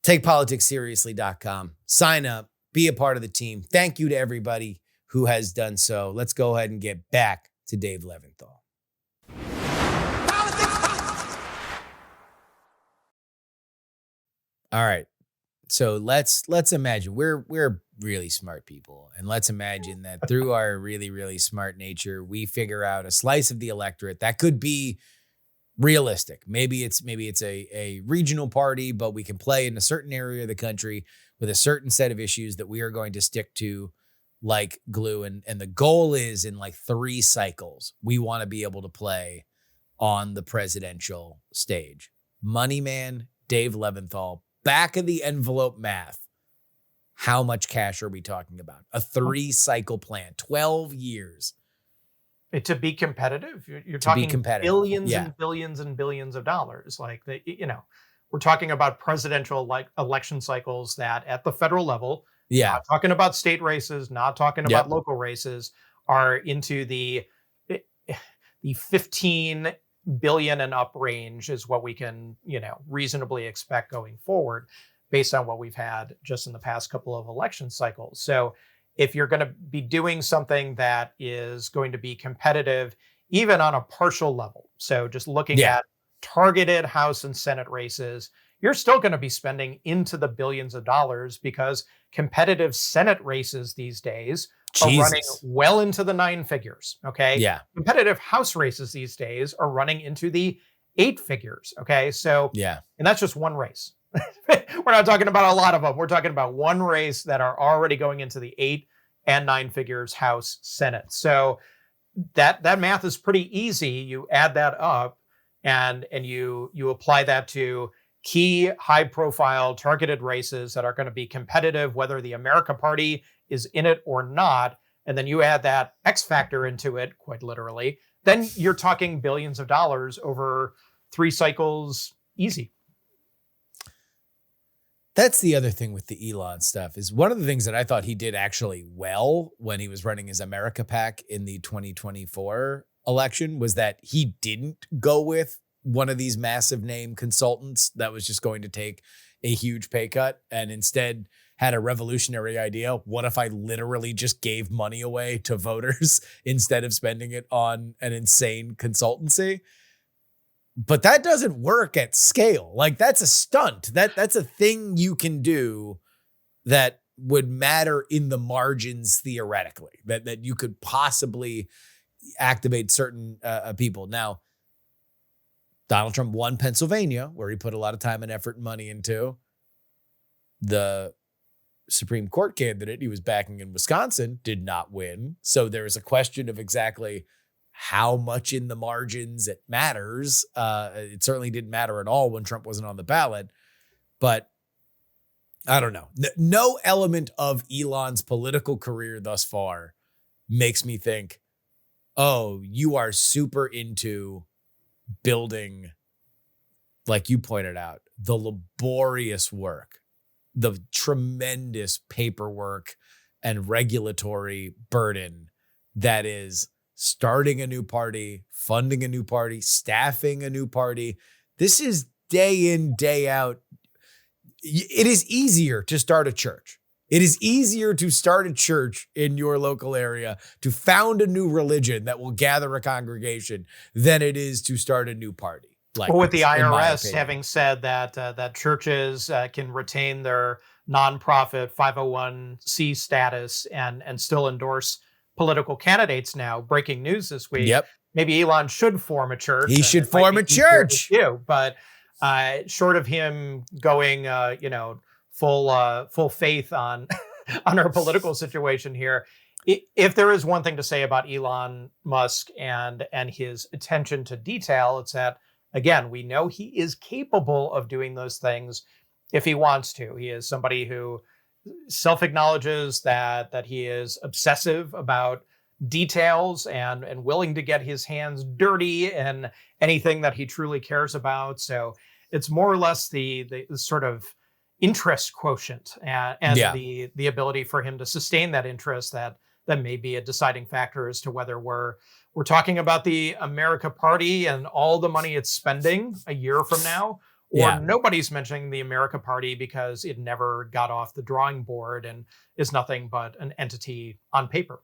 TakePoliticsSeriously.com. Sign up. Be a part of the team. Thank you to everybody who has done so. Let's go ahead and get back to Dave Levinthal. All right. So let's imagine we're really smart people, and let's imagine that through our really, really smart nature, we figure out a slice of the electorate that could be realistic. Maybe it's a regional party, but we can play in a certain area of the country with a certain set of issues that we are going to stick to like glue. And the goal is in like 3 cycles, we want to be able to play on the presidential stage. Money Man, Dave Levinthal, back of the envelope math. How much cash are we talking about? A 3-cycle plan, 12 years. To be competitive, you're talking billions and billions and billions of dollars. Like, we're talking about presidential election cycles that at the federal level, not talking about state races, not talking about local races, are into the 15 billion and up range is what we can, reasonably expect going forward based on what we've had just in the past couple of election cycles. So if you're going to be doing something that is going to be competitive, even on a partial level, so just looking at targeted House and Senate races, you're still going to be spending into the billions of dollars, because competitive Senate races these days are running well into the 9 figures. Okay. Yeah. Competitive House races these days are running into the 8 figures. Okay. So, and that's just one race. We're not talking about a lot of them. We're talking about one race that are already going into the 8 and 9 figures House, Senate. So that math is pretty easy. You add that up and you apply that to key high profile targeted races that are going to be competitive, whether the America Party is in it or not. And then you add that X factor into it, quite literally, then you're talking billions of dollars over 3 cycles, easy. That's the other thing with the Elon stuff is one of the things that I thought he did actually well when he was running his America PAC in the 2024 election was that he didn't go with one of these massive name consultants that was just going to take a huge pay cut and instead had a revolutionary idea. What if I literally just gave money away to voters instead of spending it on an insane consultancy? But that doesn't work at scale. Like that's a stunt. That's a thing you can do that would matter in the margins theoretically, that you could possibly activate certain people. Now, Donald Trump won Pennsylvania, where he put a lot of time and effort and money into. The Supreme Court candidate he was backing in Wisconsin did not win. So there is a question of exactly how much in the margins it matters. It certainly didn't matter at all when Trump wasn't on the ballot. But I don't know. No element of Elon's political career thus far makes me think, oh, you are super into building, like you pointed out, the laborious work, the tremendous paperwork and regulatory burden that is starting a new party, funding a new party, staffing a new party. This is day in, day out. It is easier to start a church. It is easier to start a church in your local area, to found a new religion that will gather a congregation, than it is to start a new party. Like with the IRS having said that that churches can retain their nonprofit 501c status and still endorse political candidates now. Breaking news this week. Yep. Maybe Elon should form a church. He should form a church. But short of him going, full faith on on our political situation here, if there is one thing to say about Elon Musk and his attention to detail, it's that, again, we know he is capable of doing those things if he wants to. He is somebody who self-acknowledges that he is obsessive about details and willing to get his hands dirty in anything that he truly cares about. So it's more or less the sort of interest quotient and the ability for him to sustain that interest that may be a deciding factor as to whether we're talking about the America Party and all the money it's spending a year from now, or nobody's mentioning the America Party because it never got off the drawing board and is nothing but an entity on paper.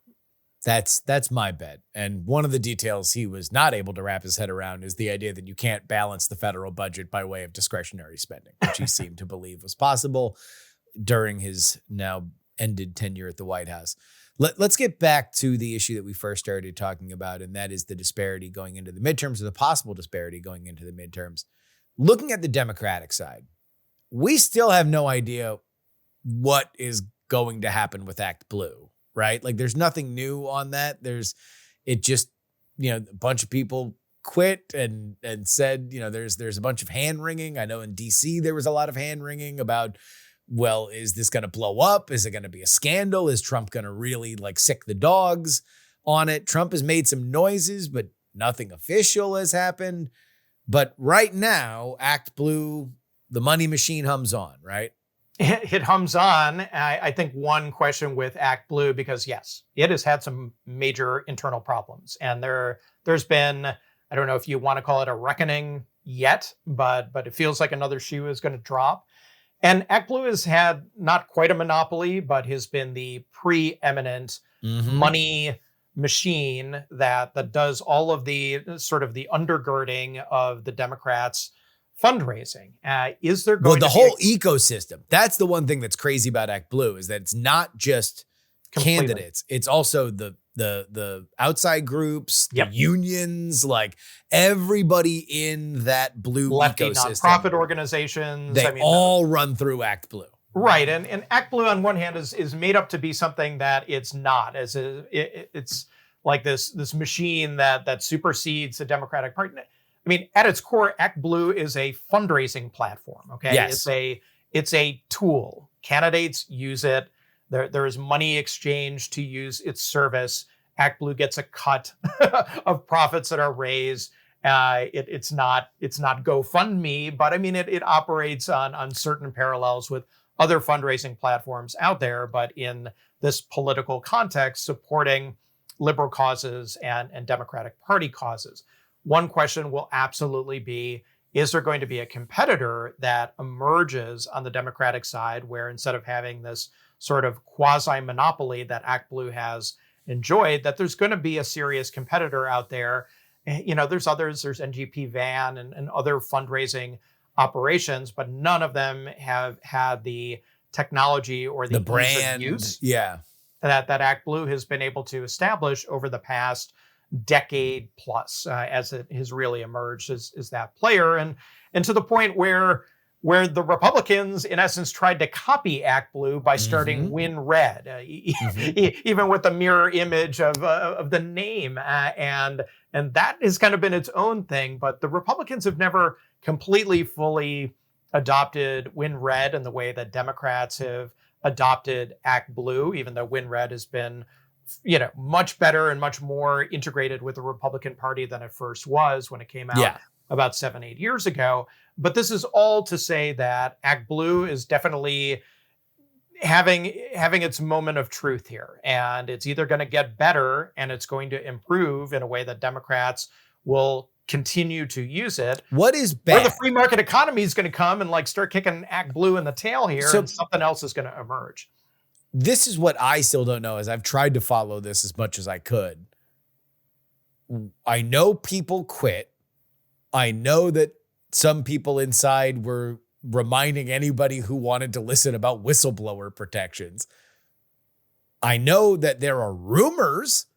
That's my bet. And one of the details he was not able to wrap his head around is the idea that you can't balance the federal budget by way of discretionary spending, which he seemed to believe was possible during his now ended tenure at the White House. Let's get back to the issue that we first started talking about, and that is the disparity going into the midterms, or the possible disparity going into the midterms. Looking at the Democratic side, we still have no idea what is going to happen with Act Blue, right? Like there's nothing new on that. A bunch of people quit and said, there's a bunch of hand wringing. I know in DC there was a lot of hand wringing about, well, is this going to blow up? Is it going to be a scandal? Is Trump going to really sick the dogs on it? Trump has made some noises, but nothing official has happened. But right now, Act Blue, the money machine hums on, right? It hums on. I think one question with Act Blue, because yes, it has had some major internal problems. And there's been, I don't know if you want to call it a reckoning yet, but it feels like another shoe is going to drop. And Act Blue has had not quite a monopoly, but has been the preeminent money machine that does all of the sort of the undergirding of the Democrats' fundraising. Is there going to be whole ecosystem? That's the one thing that's crazy about Act Blue is that it's not just candidates; it's also the outside groups, the unions, like everybody in that blue lefty ecosystem, nonprofit organizations. They all run through Act Blue. Right, and Act Blue on one hand is made up to be something that it's not. It's like this machine that supersedes the Democratic Party. I mean, at its core, Act Blue is a fundraising platform. Okay, yes. It's a tool. Candidates use it. There is money exchanged to use its service. Act Blue gets a cut of profits that are raised. It's not GoFundMe, but I mean it operates on certain parallels with other fundraising platforms out there, but in this political context, supporting liberal causes and Democratic Party causes. One question will absolutely be, is there going to be a competitor that emerges on the Democratic side where instead of having this sort of quasi-monopoly that ActBlue has enjoyed, that there's going to be a serious competitor out there? There's others, there's NGP Van and other fundraising operations, but none of them have had the technology or the brand use that ActBlue has been able to establish over the past decade plus, as it has really emerged as that player, and to the point where the Republicans, in essence, tried to copy ActBlue by starting WinRed, even with the mirror image of the name, and that has kind of been its own thing. But the Republicans have never completely, fully adopted WinRed in the way that Democrats have adopted ActBlue, even though WinRed has been, much better and much more integrated with the Republican Party than it first was when it came out about 7-8 years ago. But this is all to say that ActBlue is definitely having its moment of truth here. And it's either going to get better and it's going to improve in a way that Democrats will continue to use it. What is bad? Or the free market economy is going to come and start kicking ActBlue in the tail here, and something else is going to emerge. This is what I still don't know, as I've tried to follow this as much as I could. I know people quit. I know that some people inside were reminding anybody who wanted to listen about whistleblower protections. I know that there are rumors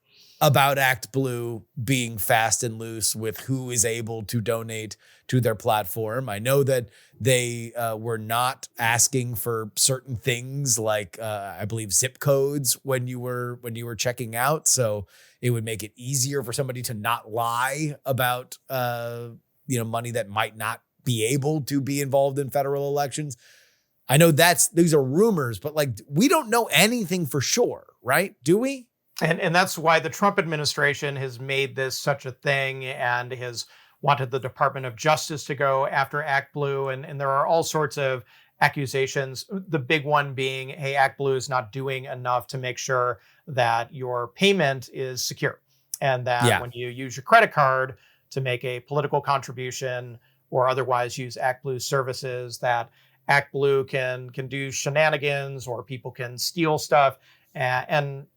about ActBlue being fast and loose with who is able to donate to their platform. I know that they were not asking for certain things like I believe zip codes when you were checking out, so it would make it easier for somebody to not lie about money that might not be able to be involved in federal elections. I know these are rumors, but we don't know anything for sure, right? Do we? And that's why the Trump administration has made this such a thing and has wanted the Department of Justice to go after ActBlue. And there are all sorts of accusations. The big one being, hey, ActBlue is not doing enough to make sure that your payment is secure. And that when you use your credit card to make a political contribution or otherwise use ActBlue services, that ActBlue can do shenanigans or people can steal stuff. And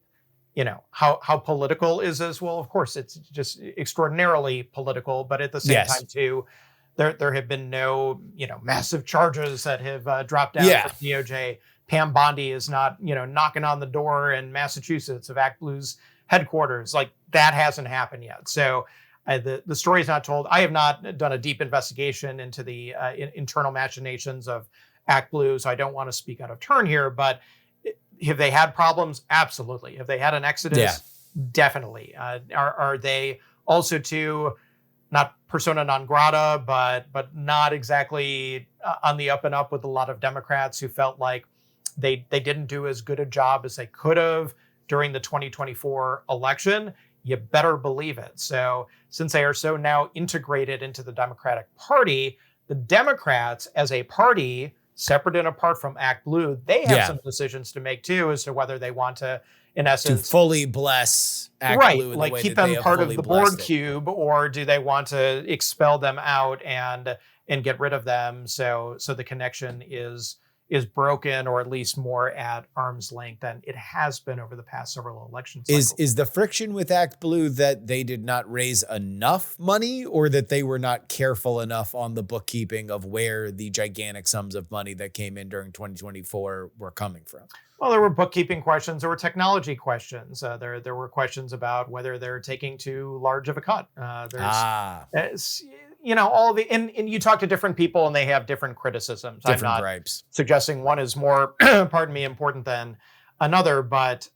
how political is this? Well, of course, it's just extraordinarily political, but at the same time, too, there have been no, massive charges that have dropped out from DOJ. Pam Bondi is not, knocking on the door in Massachusetts of ActBlue's headquarters. That hasn't happened yet. So the story is not told. I have not done a deep investigation into the internal machinations of ActBlue, so I don't want to speak out of turn here, but have they had problems? Absolutely. Have they had an exodus? Yeah. Definitely. Are they also too, not persona non grata, but not exactly on the up and up with a lot of Democrats who felt like they didn't do as good a job as they could have during the 2024 election? You better believe it. So since they are so now integrated into the Democratic Party, the Democrats as a party, separate and apart from ActBlue, they have some decisions to make too as to whether they want to, in essence, to fully bless ActBlue, right? In the way Keep that them part of the board it. cube, or do they want to expel them out and get rid of them so the connection is broken, or at least more at arm's length than it has been over the past several election cycles. Is the friction with ActBlue that they did not raise enough money, or that they were not careful enough on the bookkeeping of where the gigantic sums of money that came in during 2024 were coming from? Well, there were bookkeeping questions. There were technology questions. There were questions about whether they're taking too large of a cut. All the and you talk to different people and they have different criticisms. Different I'm not gripes. suggesting one is more, important than another. But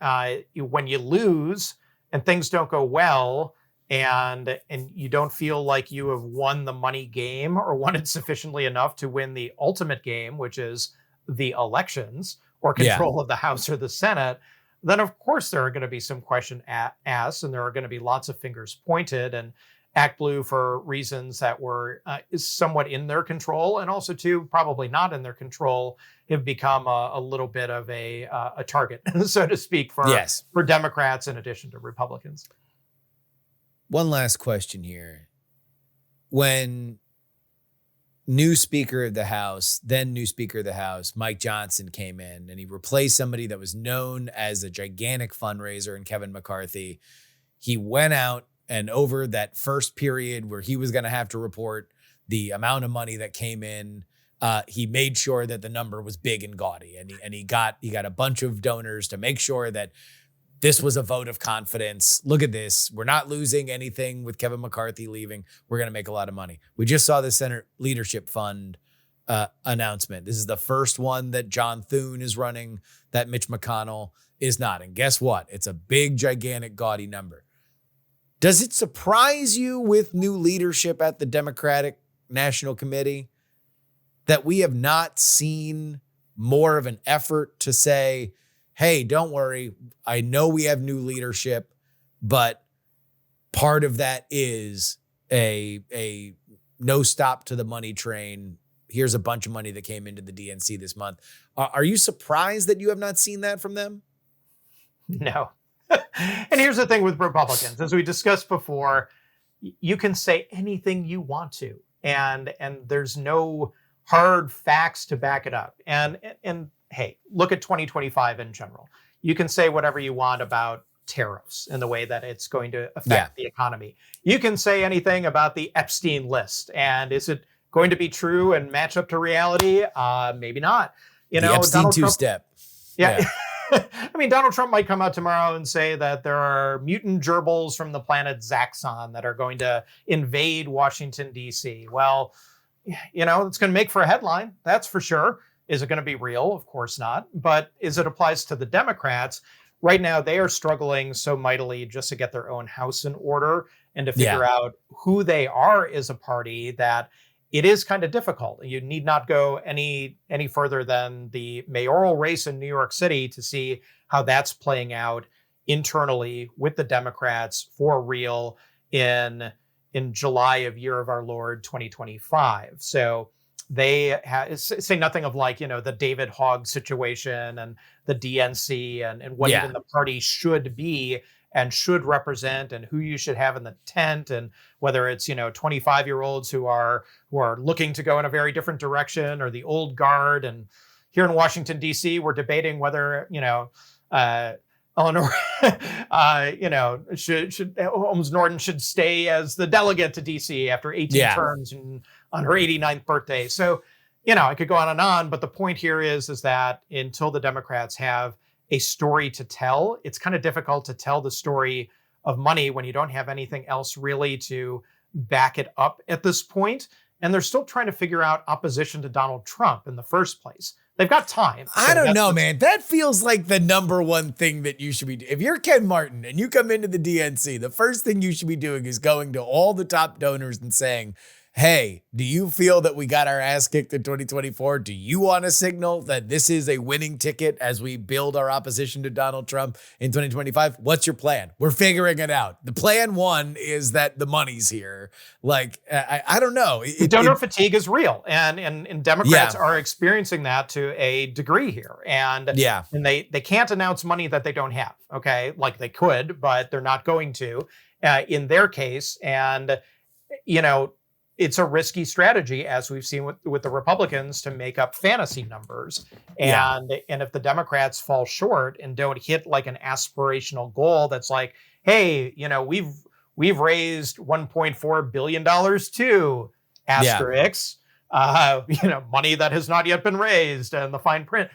when you lose and things don't go well, and you don't feel like you have won the money game or won it sufficiently enough to win the ultimate game, which is the elections or control of the House or the Senate, then of course there are going to be some question asked, and there are going to be lots of fingers pointed. And act blue for reasons that were somewhat in their control, and also too probably not in their control, have become a little bit of a target, so to speak, for Democrats in addition to Republicans. One last question here. When new Speaker of the House, then new Speaker of the House, Mike Johnson came in and he replaced somebody that was known as a gigantic fundraiser in Kevin McCarthy. He went out and over that first period where he was going to have to report the amount of money that came in, he made sure that the number was big and gaudy. And he got a bunch of donors to make sure that this was a vote of confidence. Look at this. We're not losing anything with Kevin McCarthy leaving. We're going to make a lot of money. We just saw the Senate Leadership Fund announcement. This is the first one that John Thune is running, that Mitch McConnell is not. And guess what? It's a big, gigantic, gaudy number. Does it surprise you with new leadership at the Democratic National Committee that we have not seen more of an effort to say, hey, don't worry, I know we have new leadership, but part of that is a no stop to the money train. Here's a bunch of money that came into the DNC this month. Are you surprised that you have not seen that from them? No. And here's the thing with Republicans, as we discussed before, you can say anything you want to, and there's no hard facts to back it up. And hey, look at 2025 in general. You can say whatever you want about tariffs and the way that it's going to affect the economy. You can say anything about the Epstein list, and is it going to be true and match up to reality? Maybe not. The Epstein two-step. Yeah. I mean, Donald Trump might come out tomorrow and say that there are mutant gerbils from the planet Zaxxon that are going to invade Washington, D.C. Well, it's going to make for a headline. That's for sure. Is it going to be real? Of course not. But as it applies to the Democrats, right now they are struggling so mightily just to get their own house in order and to figure out who they are as a party that it is kind of difficult. You need not go any further than the mayoral race in New York City to see how that's playing out internally with the Democrats for real in July of year of our Lord 2025. So they say nothing of the David Hogg situation and the DNC and what even the party should be and should represent and who you should have in the tent, and whether it's 25-year-olds who are looking to go in a very different direction, or the old guard. And here in Washington D.C., we're debating whether Eleanor should Holmes Norton should stay as the delegate to D.C. after 18 terms on her 89th birthday. So I could go on, but the point here is that until the Democrats have a story to tell, it's kind of difficult to tell the story of money when you don't have anything else really to back it up at this point. And they're still trying to figure out opposition to Donald Trump in the first place. They've got time. I don't know, man. That feels like the number one thing that you should be doing. If you're Ken Martin and you come into the DNC, the first thing you should be doing is going to all the top donors and saying, hey, do you feel that we got our ass kicked in 2024? Do you want to signal that this is a winning ticket as we build our opposition to Donald Trump in 2025? What's your plan? We're figuring it out. The plan one is that the money's here. I don't know. Donor fatigue is real. And Democrats are experiencing that to a degree here. And they can't announce money that they don't have. Okay. Like they could, but they're not going to in their case. And, it's a risky strategy, as we've seen with the Republicans, to make up fantasy numbers. And if the Democrats fall short and don't hit like an aspirational goal that's like, hey, we've raised $1.4 billion too, asterisk, money that has not yet been raised and the fine print.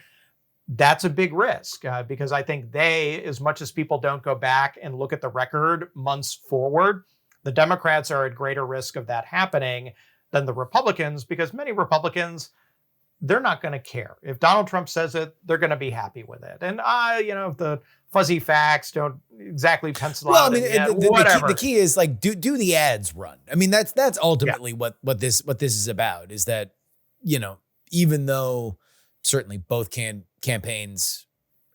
That's a big risk because I think as much as people don't go back and look at the record months forward, the Democrats are at greater risk of that happening than the Republicans, because many Republicans, they're not going to care. If Donald Trump says it, they're going to be happy with it. And, if the fuzzy facts don't exactly pencil out. The key is do the ads run? I mean, that's ultimately what this is about, is that, even though certainly both campaigns,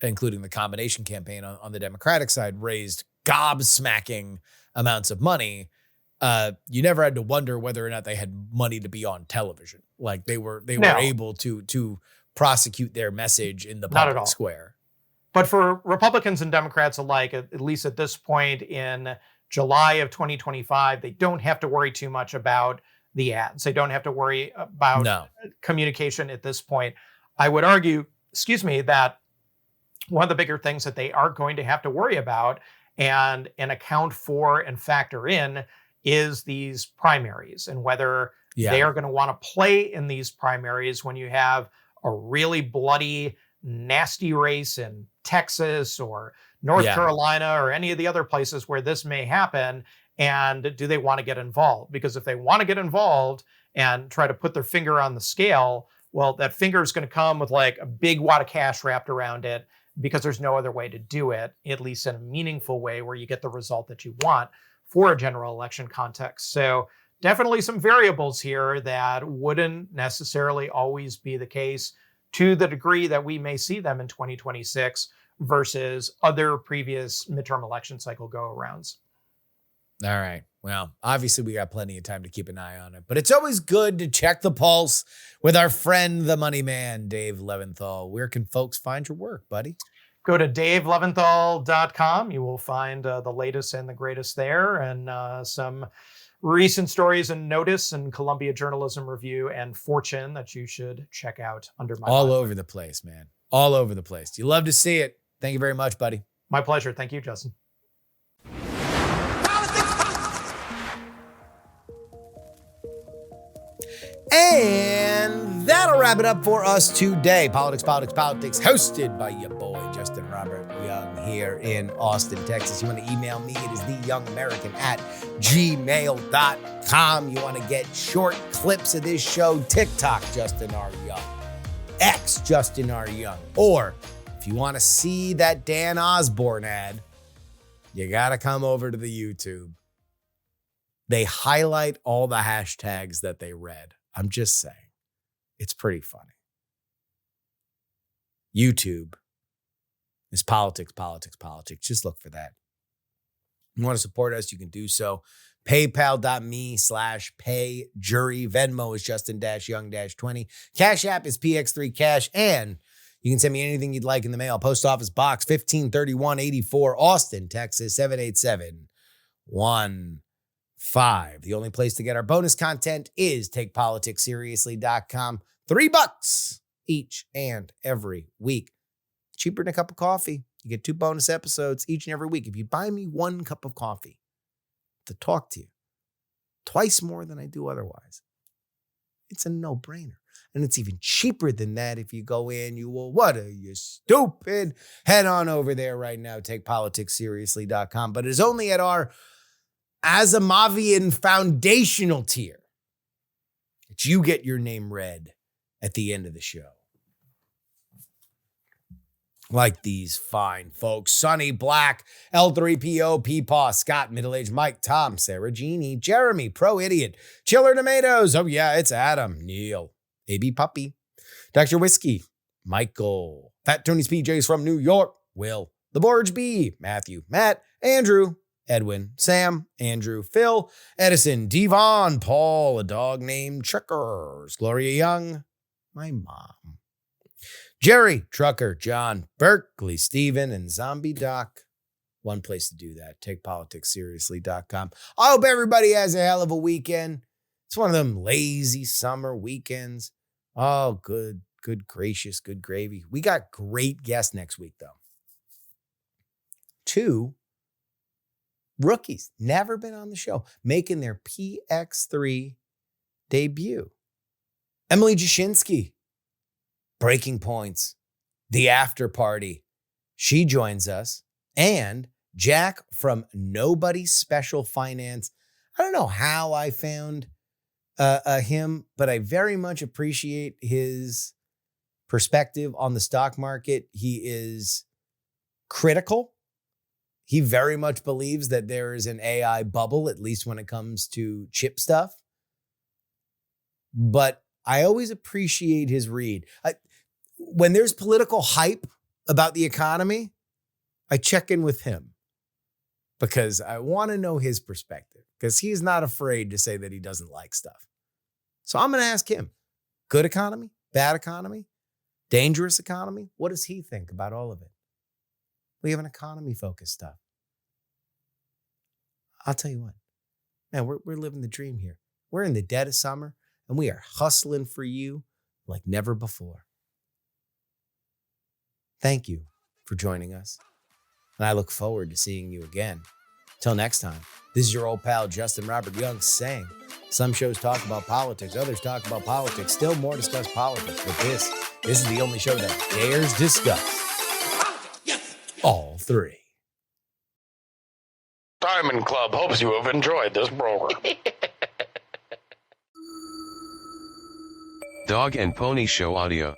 including the combination campaign on the Democratic side, raised gobsmacking amounts of money, you never had to wonder whether or not they had money to be on television. Like they were able to prosecute their message in the public square. But for Republicans and Democrats alike, at least at this point in July of 2025, they don't have to worry too much about the ads. They don't have to worry about communication at this point. I would argue, that one of the bigger things that they are going to have to worry about and account for and factor in is these primaries and whether they are going to want to play in these primaries when you have a really bloody, nasty race in Texas or North Carolina or any of the other places where this may happen. And do they want to get involved? Because if they want to get involved and try to put their finger on the scale, well, that finger is going to come with like a big wad of cash wrapped around it because there's no other way to do it, at least in a meaningful way where you get the result that you want for a general election context. So definitely some variables here that wouldn't necessarily always be the case to the degree that we may see them in 2026 versus other previous midterm election cycle go-arounds. All right. Well, obviously we got plenty of time to keep an eye on it, but it's always good to check the pulse with our friend, the money man, Dave Levinthal. Where can folks find your work, buddy? Go to davelevinthal.com. You will find the latest and the greatest there, and some recent stories and Notice and Columbia Journalism Review and Fortune that you should check out under my all over the place, man. All over the place. You love to see it. Thank you very much, buddy. My pleasure. Thank you, Justin. And that'll wrap it up for us today. Politics, hosted by your boy, Justin Robert Young, here in Austin, Texas. You want to email me? It is theyoungamerican@gmail.com. You want to get short clips of this show? TikTok, Justin R. Young. X, Justin R. Young. Or if you want to see that Dan Osborne ad, you got to come over to the YouTube. They highlight all the hashtags that they read. I'm just saying. It's pretty funny. YouTube is politics. Just look for that. If you want to support us, you can do so. PayPal.me/payjury. Venmo is Justin-Young-20. Cash App is PX3Cash. And you can send me anything you'd like in the mail. Post Office Box 153184, Austin, Texas 78715. The only place to get our bonus content is TakePoliticsSeriously.com. $3 each and every week. Cheaper than a cup of coffee. You get 2 bonus episodes each and every week. If you buy me 1 cup of coffee to talk to you, twice more than I do otherwise, it's a no-brainer. And it's even cheaper than that if you go in. You will, what are you, stupid? Head on over there right now, TakePoliticsSeriously.com. But it's only at our Asimovian foundational tier that you get your name read at the end of the show. Like these fine folks: Sonny Black, L3PO, Peepaw, Scott, Middle-Aged Mike, Tom, Sarah Jeannie, Jeremy, Pro Idiot, Chiller Tomatoes, oh yeah, it's Adam, Neil, AB Puppy, Dr. Whiskey, Michael, Fat Tony's PJs from New York, Will, The Borge B, Matthew, Matt, Andrew, Edwin, Sam, Andrew, Phil, Edison, Devon, Paul, a dog named Checkers, Gloria Young, my mom, Jerry, Trucker, John, Berkeley, Steven, and Zombie Doc. One place to do that, TakePoliticsSeriously.com. I hope everybody has a hell of a weekend. It's one of them lazy summer weekends. Oh, good gracious, good gravy. We got great guests next week, though. 2 rookies, never been on the show, making their PX3 debut. Emily Jashinsky, Breaking Points, The After Party. She joins us. And Jack from Nobody's Special Finance. I don't know how I found him, but I very much appreciate his perspective on the stock market. He is critical. He very much believes that there is an AI bubble, at least when it comes to chip stuff. But I always appreciate his read. When there's political hype about the economy, I check in with him. because I want to know his perspective, because he's not afraid to say that he doesn't like stuff. So I'm going to ask him, good economy, bad economy, dangerous economy? What does he think about all of it? We have an economy-focused stuff. I'll tell you what, man, we're living the dream here. We're in the dead of summer, and we are hustling for you like never before. Thank you for joining us, and I look forward to seeing you again. Till next time, this is your old pal, Justin Robert Young, saying, some shows talk about politics, others talk about politics, still more discuss politics, but this is the only show that dares discuss all three. Diamond Club hopes you have enjoyed this program. Dog and Pony Show audio.